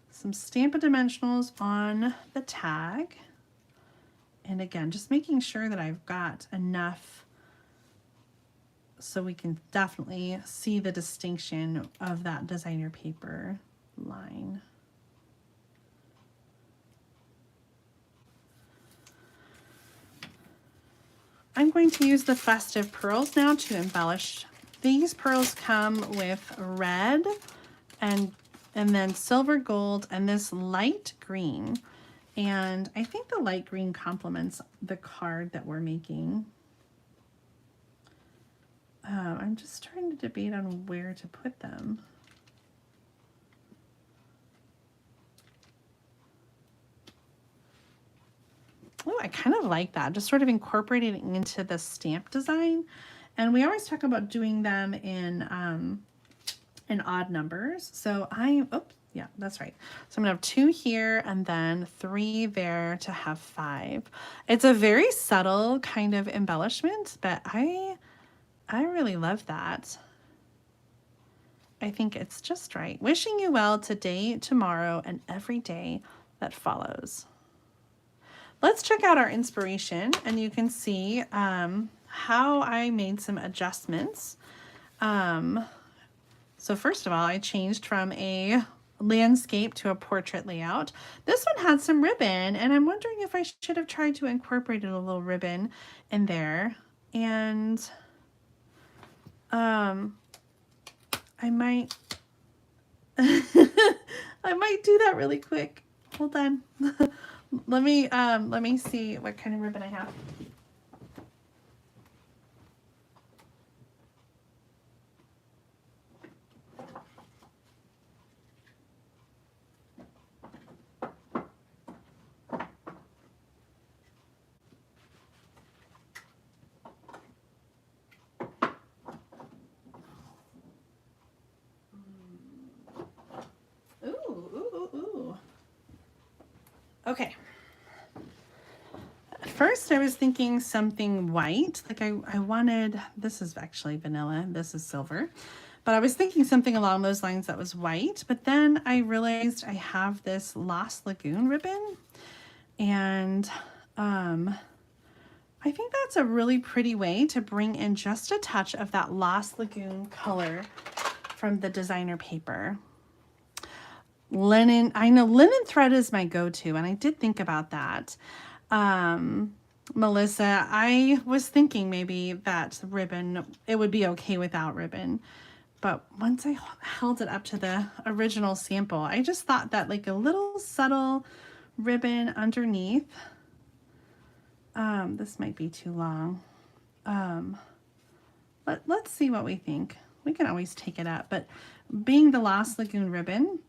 Some Stampin' Dimensionals on the tag. And again, just making sure that I've got enough so we can definitely see the distinction of that designer paper line. I'm going to use the Festive Pearls now to embellish. These pearls come with red and then silver gold and this light green. And I think the light green complements the card that we're making. I'm just trying to debate on where to put them. Oh, I kind of like that, just sort of incorporating into the stamp design. And we always talk about doing them in odd numbers. So oops, yeah, that's right. So I'm gonna have 2 here and then 3 there to have 5. It's a very subtle kind of embellishment, but I really love that. I think it's just right. Wishing you well today, tomorrow, and every day that follows. Let's check out our inspiration, and you can see how I made some adjustments. So first of all, I changed from a landscape to a portrait layout. This one had some ribbon, and I'm wondering if I should have tried to incorporate a little ribbon in there. And I might I might do that really quick. Hold on. Let me see what kind of ribbon I have. Ooh. Okay. First, I was thinking something white. Like I wanted, this is actually vanilla, this is silver. But I was thinking something along those lines that was white. But then I realized I have this Lost Lagoon ribbon. And I think that's a really pretty way to bring in just a touch of that Lost Lagoon color from the designer paper. Linen, I know linen thread is my go-to, and I did think about that. Melissa, I was thinking maybe that ribbon, it would be okay without ribbon. But once I held it up to the original sample, I just thought that like a little subtle ribbon underneath, this might be too long. Let's see what we think. We can always take it up, but being the Lost Lagoon ribbon,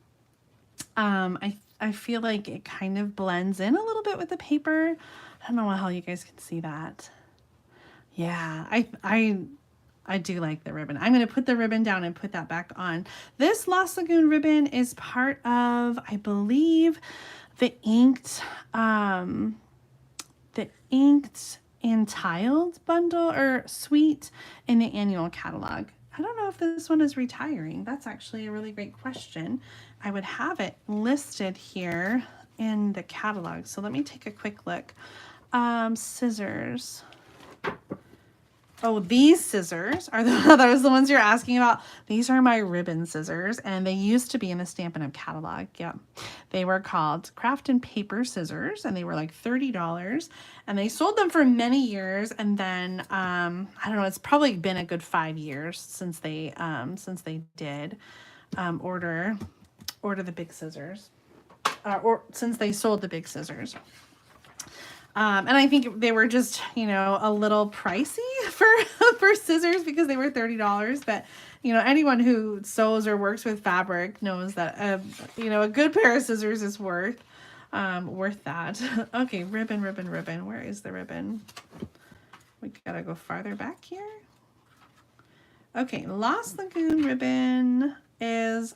I feel like it kind of blends in a little bit with the paper. I don't know how you guys can see that. Yeah, I do like the ribbon. I'm going to put the ribbon down and put that back on. This Lost Lagoon ribbon is part of, I believe, the inked and tiled bundle or suite in the annual catalog. I don't know if this one is retiring. That's actually a really great question. I would have it listed here in the catalog. So let me take a quick look. Scissors. Oh, these scissors are those the ones you're asking about? These are my ribbon scissors, and they used to be in the Stampin' Up! Catalog. Yeah, they were called Craft and Paper Scissors, and they were like $30, and they sold them for many years. And then I don't know, it's probably been a good 5 years since they did order the big scissors, or since they sold the big scissors. And I think they were just, you know, a little pricey for scissors because they were $30. But, you know, anyone who sews or works with fabric knows that, you know, a good pair of scissors is worth that. Okay, ribbon. Where is the ribbon? We gotta go farther back here. Okay, Lost Lagoon ribbon. is,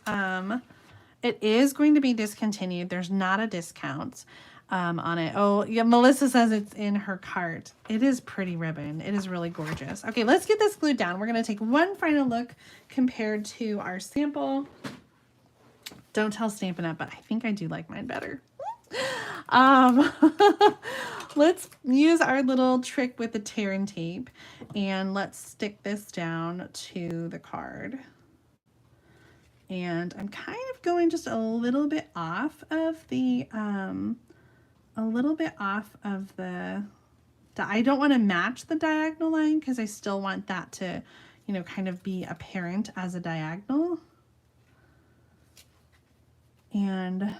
it is going to be discontinued. There's not a discount on it. Oh, yeah, Melissa says it's in her cart. It is pretty ribbon. It is really gorgeous. Okay, let's get this glued down. We're going to take one final look compared to our sample. Don't tell Stampin' Up, but I think I do like mine better. Let's use our little trick with the tear and tape, and let's stick this down to the card. And I'm kind of going just a little bit off of the, I don't want to match the diagonal line because I still want that to, you know, kind of be apparent as a diagonal. And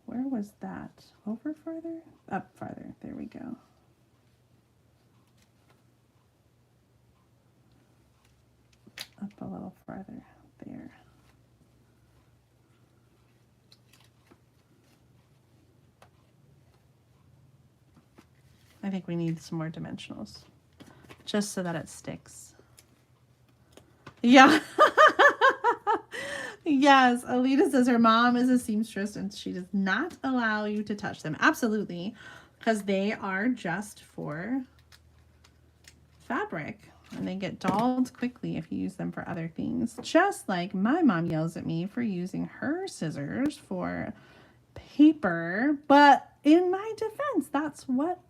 where was that? Over farther? Up farther. There we go. Up a little farther there. I think we need some more dimensionals just so that it sticks. Yeah. Yes, Alita says her mom is a seamstress and she does not allow you to touch them. Absolutely, because they are just for fabric and they get dulled quickly if you use them for other things. Just like my mom yells at me for using her scissors for paper, but in my defense, that's what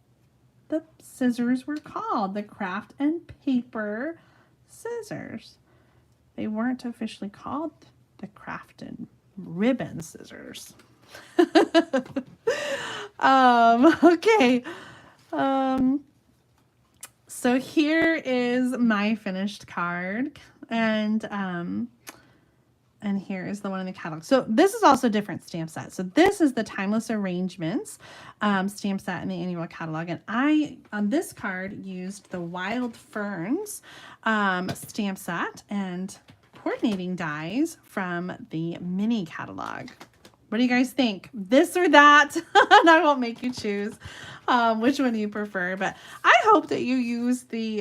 the scissors were called, the craft and paper scissors. They weren't officially called the crafted ribbon scissors. Okay. So here is my finished card, and here is the one in the catalog. So this is also a different stamp set. So this is the Timeless Arrangements stamp set in the annual catalog. And I, on this card, used the Wild Ferns stamp set and coordinating dies from the mini catalog. What do you guys think? This or that? And I won't make you choose which one you prefer, but I hope that you use the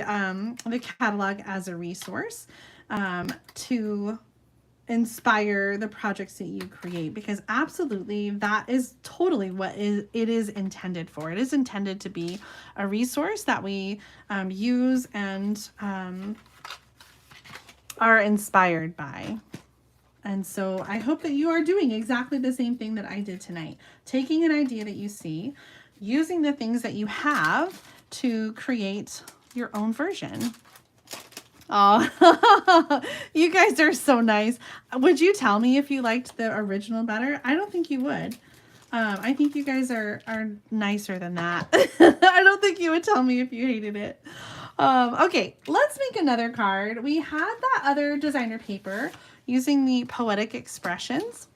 catalog as a resource to inspire the projects that you create, because absolutely that is totally what it is intended for. It is intended to be a resource that we use and are inspired by. And so I hope that you are doing exactly the same thing that I did tonight. Taking an idea that you see, using the things that you have to create your own version. Oh, you guys are so nice. Would you tell me if you liked the original better? I don't think you would. I think you guys are nicer than that. I don't think you would tell me if you hated it. Okay, let's make another card. We had that other designer paper using the Poetic Expressions.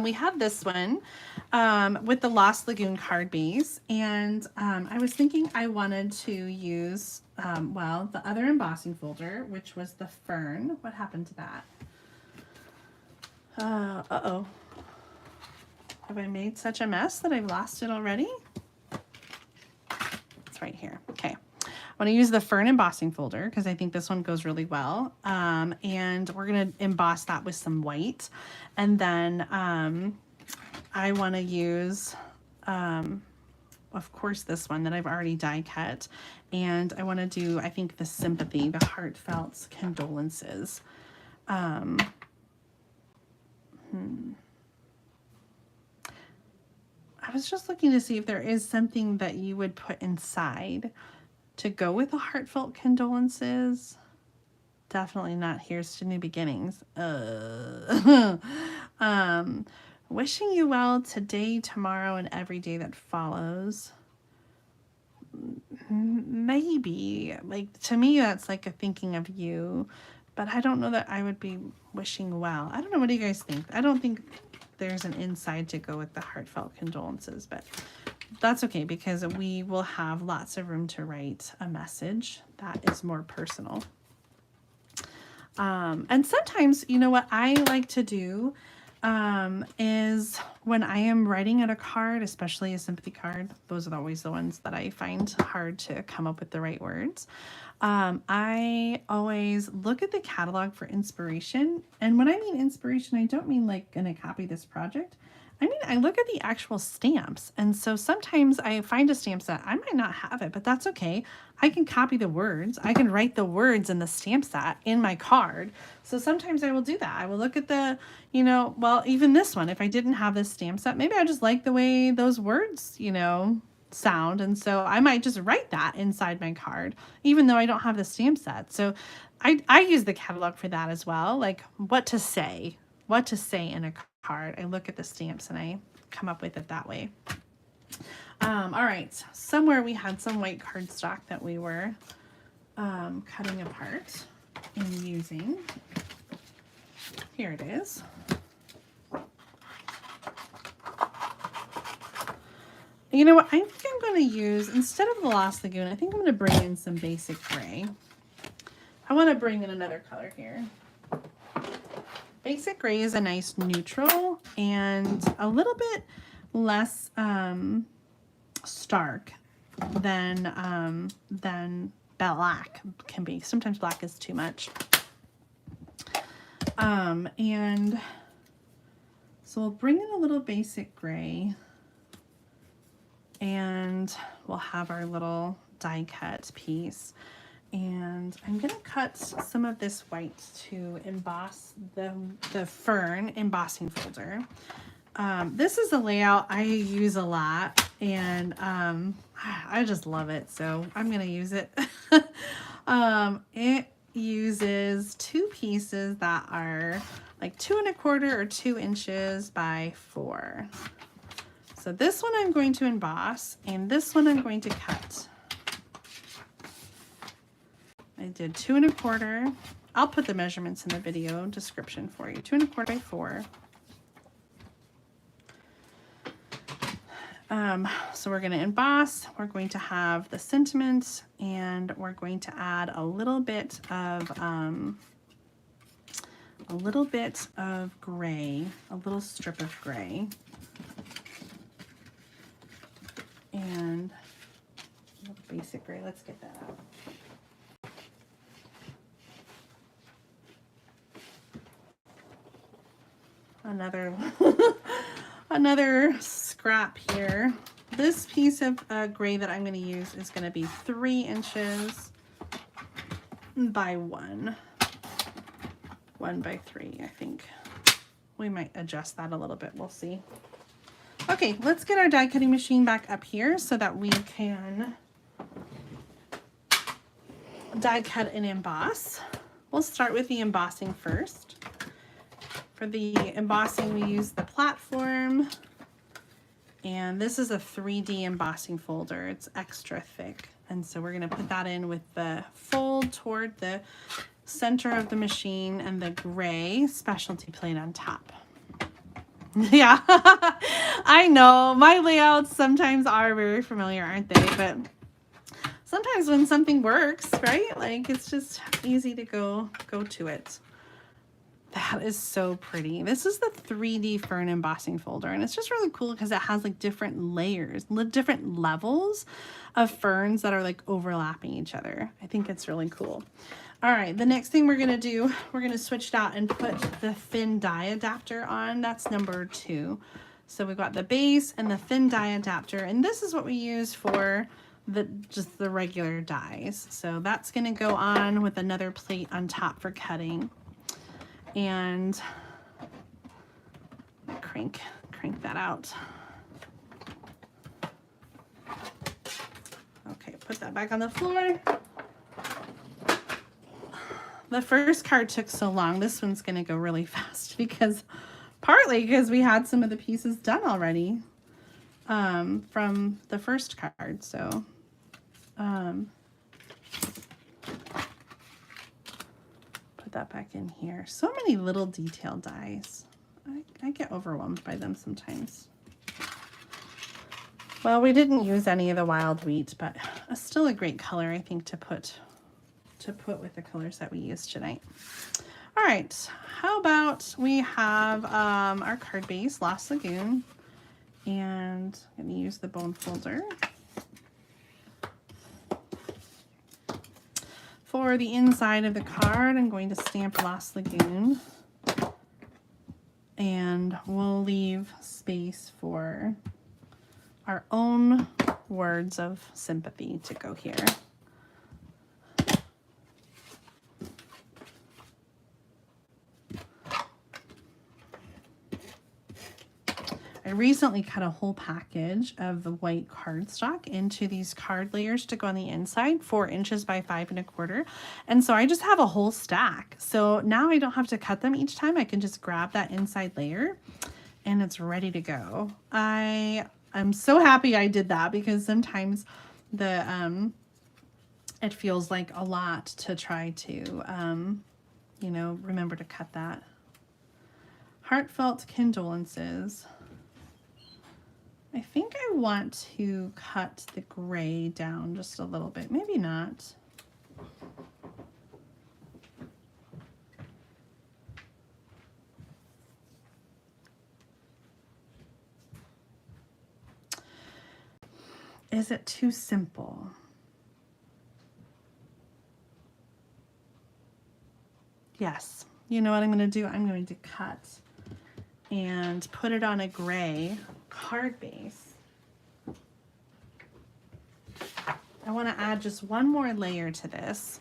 We have this one with the Lost Lagoon card base, and I was thinking I wanted to use, well, the other embossing folder, which was the Fern. What happened to that? Uh-oh. Have I made such a mess that I've lost it already? It's right here. Okay. I want to use the Fern embossing folder because I think this one goes really well. And we're going to emboss that with some white. And then I want to use, of course, this one that I've already die cut. And I want to do, I think, the Sympathy, the Heartfelt Condolences. I was just looking to see if there is something that you would put inside to go with the Heartfelt Condolences. Definitely not Here's to New Beginnings. Wishing you well today, tomorrow, and every day that follows. Maybe. Like, to me, that's like a thinking of you. But I don't know that I would be wishing well. I don't know. What do you guys think? I don't think there's an inside to go with the Heartfelt Condolences, but that's okay because we will have lots of room to write a message that is more personal. And sometimes, you know what I like to do is when I am writing out a card, especially a sympathy card. Those are always the ones that I find hard to come up with the right words. I always look at the catalog for inspiration. And when I mean inspiration, I don't mean like gonna copy this project. I mean, I look at the actual stamps. And so sometimes I find a stamp set, I might not have it, but that's okay. I can copy the words. I can write the words in the stamp set in my card. So sometimes I will do that. I will look at the, you know, well, even this one, if I didn't have this stamp set, maybe I just like the way those words, you know, sound. And so I might just write that inside my card, even though I don't have the stamp set. So I use the catalog for that as well. Like what to say in a card. I look at the stamps and I come up with it that way. All right, somewhere we had some white cardstock that we were cutting apart and using. Here it is. You know what? I think I'm going to use, instead of the Lost Lagoon, I think I'm going to bring in some basic gray. I want to bring in another color here. Basic gray is a nice neutral and a little bit less stark than black can be. Sometimes black is too much. And so we'll bring in a little basic gray and we'll have our little die cut piece. And I'm going to cut some of this white to emboss the fern embossing folder. This is a layout I use a lot, and I just love it, so I'm going to use it. It uses two pieces that are like 2 1/4 or 2 inches by 4. So this one I'm going to emboss, and this one I'm going to cut. I did 2 1/4. I'll put the measurements in the video description for you. 2 1/4 by 4. So we're going to emboss. We're going to have the sentiment, and we're going to add a little bit of gray, a little strip of gray, and a little basic gray. Let's get that out. Another scrap here. This piece of gray that I'm going to use is going to be 3 inches by 1 by 3. I think we might adjust that a little bit. We'll see. Okay, let's get our die cutting machine back up here so that we can die cut and emboss. We'll start with the embossing first. For the embossing, we use the platform, and this is a 3D embossing folder. It's extra thick, and so we're going to put that in with the fold toward the center of the machine and the gray specialty plate on top. Yeah, I know my layouts sometimes are very familiar, aren't they? But sometimes when something works, right? Like it's just easy to go to it. That is so pretty. This is the 3D fern embossing folder, and it's just really cool because it has like different layers, different levels of ferns that are like overlapping each other. I think it's really cool. All right, the next thing we're gonna do, we're gonna switch it out and put the thin die adapter on. That's number 2. So we've got the base and the thin die adapter, and this is what we use for just the regular dies. So that's gonna go on with another plate on top for cutting. And crank that out. Okay, put that back on the floor. The first card took so long. This one's gonna go really fast partly because we had some of the pieces done already from the first card. So that back in here. So many little detail dies. I get overwhelmed by them sometimes. Well, we didn't use any of the wild wheat, but still a great color, I think, to put with the colors that we used tonight. All right, how about we have our card base, Lost Lagoon, and I'm going to use the bone folder. For the inside of the card, I'm going to stamp Lost Lagoon, and we'll leave space for our own words of sympathy to go here. I recently cut a whole package of the white cardstock into these card layers to go on the inside, 4 inches by 5 1/4. And so I just have a whole stack. So now I don't have to cut them each time. I can just grab that inside layer and it's ready to go. I'm so happy I did that because sometimes the it feels like a lot to try to you know, remember to cut that. Heartfelt Condolences. I think I want to cut the gray down just a little bit. Maybe not. Is it too simple? Yes. You know what I'm going to do? I'm going to cut and put it on a gray card base. I want to add just one more layer to this.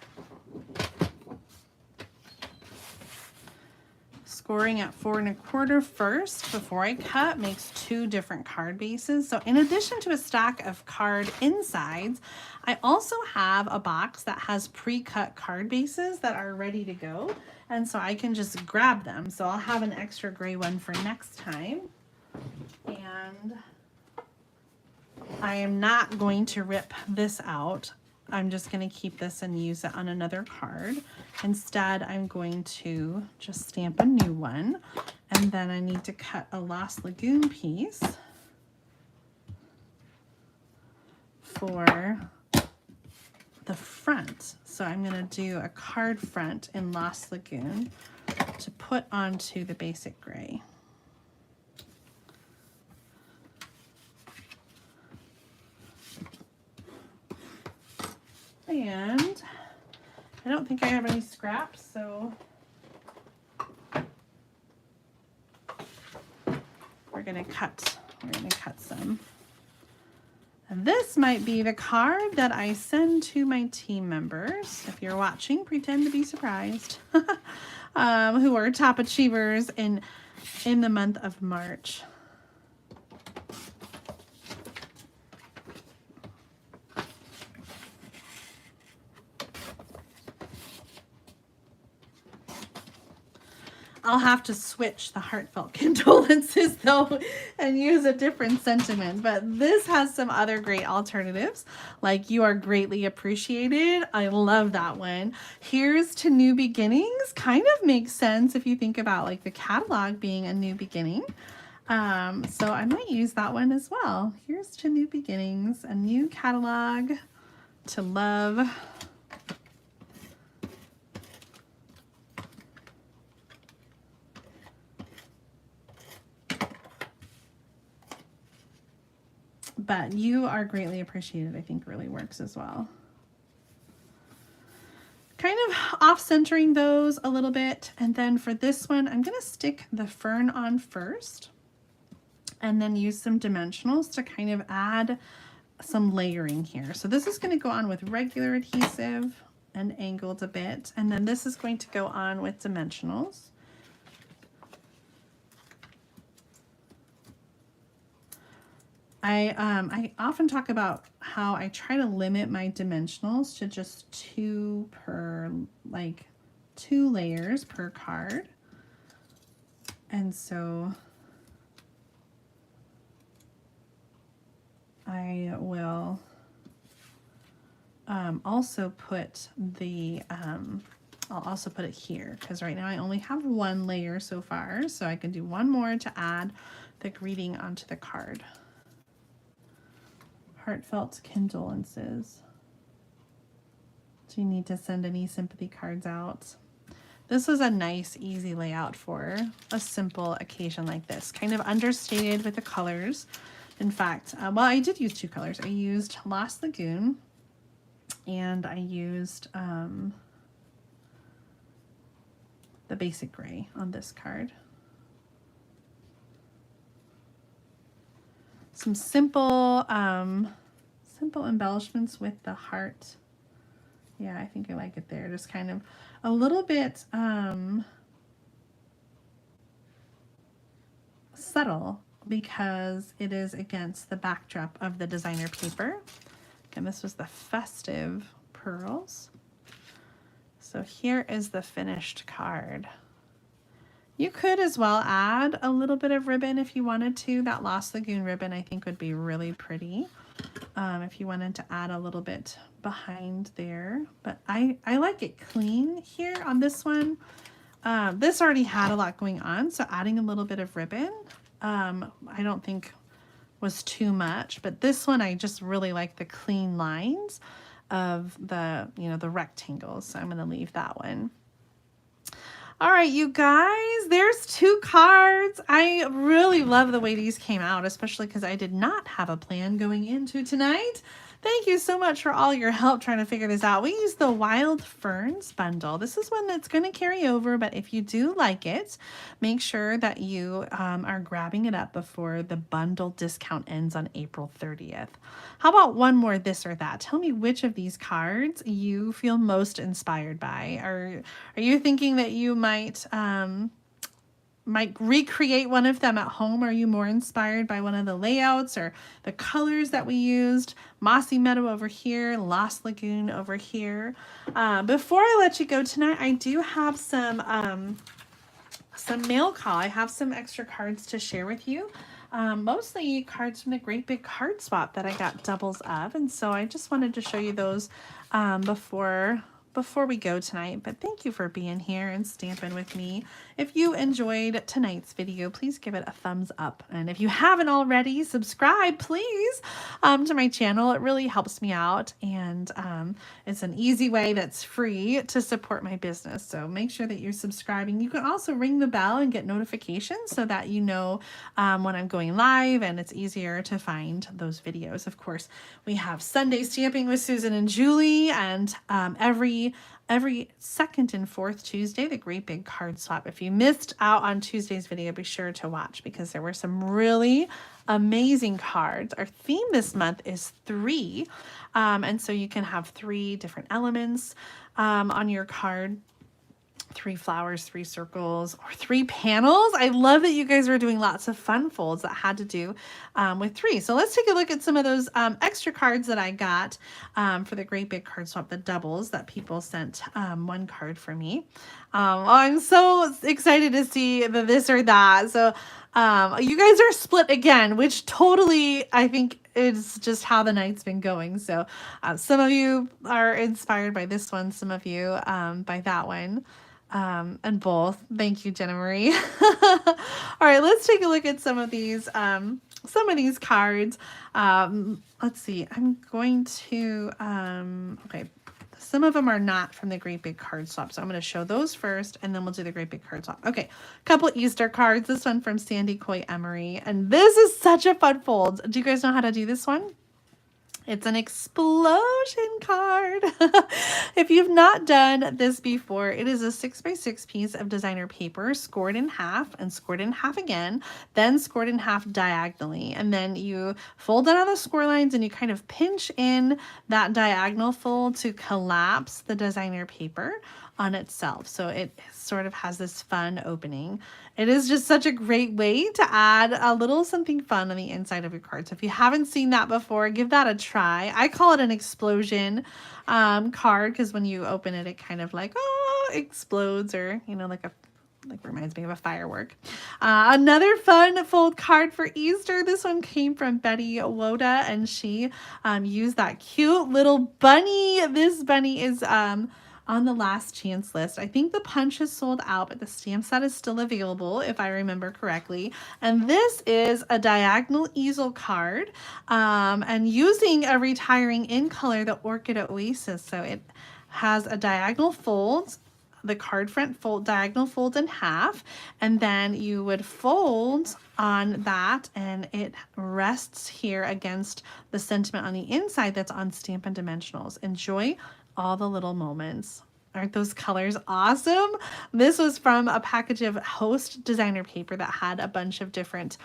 Scoring at 4 1/4 first before I cut makes 2 different card bases. So in addition to a stack of card insides, I also have a box that has pre-cut card bases that are ready to go. And so I can just grab them. So I'll have an extra gray one for next time. And I am not going to rip this out. I'm just going to keep this and use it on another card. Instead, I'm going to just stamp a new one. And then I need to cut a Lost Lagoon piece for the front. So I'm going to do a card front in Lost Lagoon to put onto the basic gray. And I don't think I have any scraps, so we're gonna cut some. And this might be the card that I send to my team members. If you're watching, pretend to be surprised. Who are top achievers in the month of March. I'll have to switch the Heartfelt Condolences though and use a different sentiment, but this has some other great alternatives like You Are Greatly Appreciated. I love that one. Here's to New Beginnings kind of makes sense if you think about like the catalog being a new beginning. So I might use that one as well. Here's to New Beginnings, a new catalog to love. But You Are Greatly Appreciated, I think really works as well. Kind of off-centering those a little bit. And then for this one, I'm going to stick the fern on first and then use some dimensionals to kind of add some layering here. So this is going to go on with regular adhesive and angled a bit. And then this is going to go on with dimensionals. I often talk about how I try to limit my dimensionals to just 2 per, like 2 layers per card. And so I will also put the, I'll also put it here because right now I only have 1 layer so far. So I can do 1 more to add the greeting onto the card. Heartfelt Condolences. Do you need to send any sympathy cards out? This was a nice, easy layout for a simple occasion like this. Kind of understated with the colors. In fact, well, I did use two colors. I used Lost Lagoon and I used the basic gray on this card. Some simple, simple embellishments with the heart. Yeah, I think I like it there. Just kind of a little bit subtle because it is against the backdrop of the designer paper. And this was the festive pearls. So here is the finished card. You could as well add a little bit of ribbon if you wanted to. That Lost Lagoon ribbon I think would be really pretty if you wanted to add a little bit behind there. But I like it clean here on this one. This already had a lot going on, so adding a little bit of ribbon I don't think was too much. But this one I just really like the clean lines of the, you know, the rectangles. So I'm going to leave that one. All right, you guys, there's two cards. I really love the way these came out, especially because I did not have a plan going into tonight. Thank you so much for all your help trying to figure this out. We used the Wild Ferns bundle. This is one that's going to carry over, but if you do like it, make sure that you are grabbing it up before the bundle discount ends on April 30th. How about one more this or that? Tell me which of these cards you feel most inspired by. Are you thinking that you might recreate one of them at home? Are you more inspired by one of the layouts or the colors that we used? Mossy Meadow over here, Lost Lagoon over here. Before I let you go tonight, I do have some mail call. I have some extra cards to share with you. Mostly cards from the Great Big Card Swap that I got doubles of. And so I just wanted to show you those before we go tonight. But thank you for being here and stamping with me. If you enjoyed tonight's video, please give it a thumbs up. And if you haven't already, subscribe, please, to my channel. It really helps me out. And it's an easy way that's free to support my business. So make sure that you're subscribing. You can also ring the bell and get notifications so that you know when I'm going live, and it's easier to find those videos. Of course, we have Sunday Stamping with Susan and Julie, and every second and fourth Tuesday, the Great Big Card Swap. If you missed out on Tuesday's video, be sure to watch because there were some really amazing cards. Our theme this month is 3. And so you can have 3 different elements on your card. 3 flowers, 3 circles, or 3 panels. I love that you guys are doing lots of fun folds that had to do with 3. So let's take a look at some of those extra cards that I got for the Great Big Card Swap, the doubles that people sent 1 card for me. I'm so excited to see the this or that. So you guys are split again, which totally, I think, is just how the night's been going. So some of you are inspired by this one, some of you by that one. And both. Thank you, Jenna Marie. All right, let's take a look at some of these cards. Let's see. I'm going to, okay, some of them are not from the Great Big Card Swap, so I'm going to show those first, and then we'll do the Great Big Card Swap. Okay, a couple Easter cards. This one from Sandy Coy Emery, and this is such a fun fold. Do you guys know how to do this one? It's an explosion card. If you've not done this before, it is a 6x6 piece of designer paper scored in half and scored in half again, then scored in half diagonally. And then you fold it on the score lines and you kind of pinch in that diagonal fold to collapse the designer paper on itself. So it sort of has this fun opening. It is just such a great way to add a little something fun on the inside of your card. So if you haven't seen that before, give that a try. I call it an explosion card because when you open it, it kind of like, oh, explodes, or, you know, like reminds me of a firework. Another fun fold card for Easter. This one came from Betty Woda, and she used that cute little bunny. This bunny is on the last chance list. I think the punch is sold out, but the stamp set is still available if I remember correctly. And this is a diagonal easel card and using a retiring in color, the Orchid Oasis. So it has a diagonal fold the card front fold, diagonal fold in half, and then you would fold on that, and it rests here against the sentiment on the inside that's on Stampin' Dimensionals. Enjoy all the little moments. Aren't those colors awesome? This was from a package of Host designer paper that had a bunch of different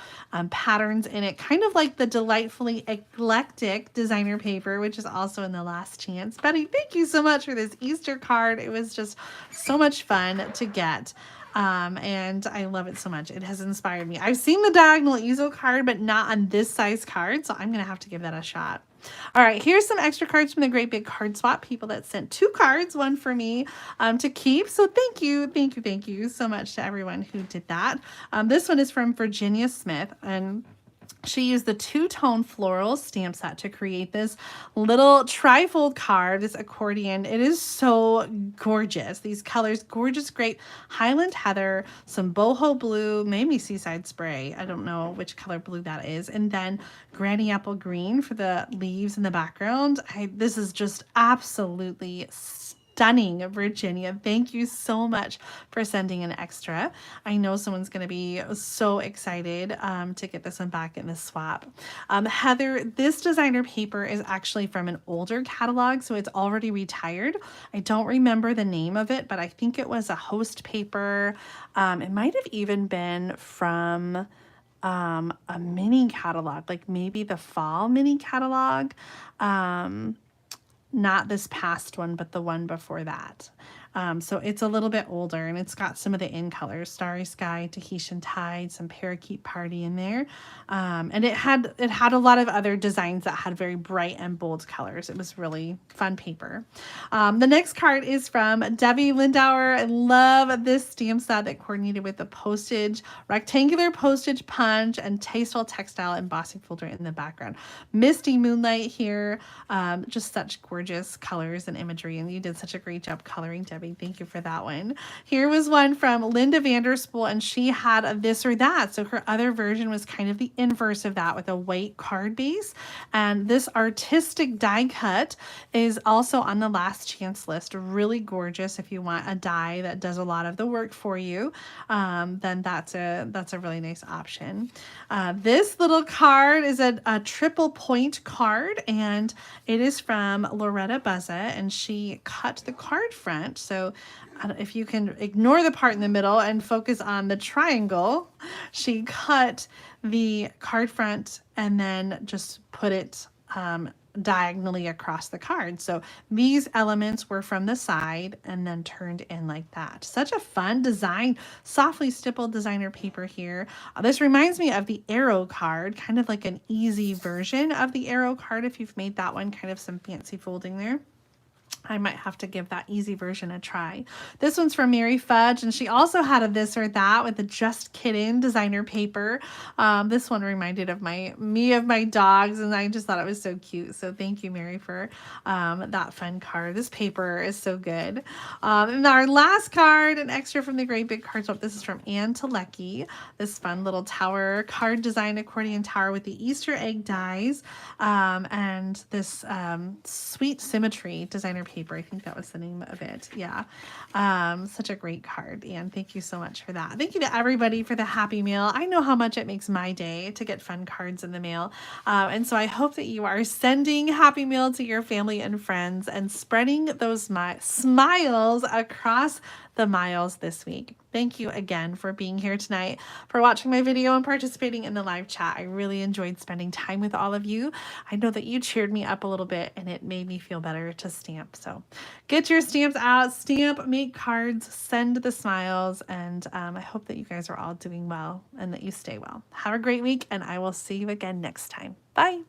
patterns in it, kind of like the Delightfully Eclectic designer paper, which is also in the Last Chance. Betty, thank you so much for this Easter card. It was just so much fun to get. And I love it so much. It has inspired me. I've seen the diagonal easel card, but not on this size card, so I'm going to have to give that a shot. All right, here's some extra cards from the Great Big Card Swap. People that sent 2 cards, one for me to keep. So thank you so much to everyone who did that. This one is from Virginia Smith, and she used the 2-tone floral stamp set to create this little trifold card, this accordion. It is so gorgeous. These colors, gorgeous, great Highland Heather, some boho blue, maybe Seaside Spray. I don't know which color blue that is. And then Granny Apple Green for the leaves in the background. This is just absolutely stunning, Virginia. Thank you so much for sending an extra. I know someone's going to be so excited to get this one back in the swap. Heather, this designer paper is actually from an older catalog, so it's already retired. I don't remember the name of it, but I think it was a Host paper. It might have even been from a mini catalog, like maybe the fall mini catalog. Not this past one, but the one before that. So it's a little bit older, and it's got some of the in colors, Starry Sky, Tahitian Tide, some Parakeet Party in there. And it had a lot of other designs that had very bright and bold colors. It was really fun paper. The next card is from Debbie Lindauer. I love this stamp set that coordinated with the postage, rectangular postage punch, and tasteful textile embossing folder in the background. Misty Moonlight here. Just such gorgeous colors and imagery, and you did such a great job coloring, Debbie. Thank you for that one. Here was one from Linda Vanderspool, and she had a This or That. So her other version was kind of the inverse of that, with a white card base. And this artistic die cut is also on the Last Chance list. Really gorgeous. If you want a die that does a lot of the work for you, then that's a really nice option. This little card is a triple point card, and it is from Loretta Buzza, and she cut the card front. So if you can ignore the part in the middle and focus on the triangle, she cut the card front and then just put it diagonally across the card. So these elements were from the side and then turned in like that. Such a fun design, softly stippled designer paper here. This reminds me of the arrow card, kind of like an easy version of the arrow card if you've made that one, kind of some fancy folding there. I might have to give that easy version a try. This one's from Mary Fudge, and she also had a This or That with the Just Kidding designer paper. This one reminded of me of my dogs, and I just thought it was so cute. So thank you, Mary, for that fun card. This paper is so good. And our last card, an extra from the Great Big Card Swap. This is from Anne Telecki. This fun little tower card design accordion tower with the Easter egg dies, and this sweet symmetry designer paper. I think that was the name of it. Yeah. Such a great card. And thank you so much for that. Thank you to everybody for the Happy Mail. I know how much it makes my day to get fun cards in the mail. And so I hope that you are sending Happy Mail to your family and friends and spreading those smiles across the miles this week. Thank you again for being here tonight, for watching my video and participating in the live chat. I really enjoyed spending time with all of you. I know that you cheered me up a little bit, and it made me feel better to stamp. So get your stamps out, stamp, make cards, send the smiles, and I hope that you guys are all doing well and that you stay well. Have a great week, and I will see you again next time. Bye.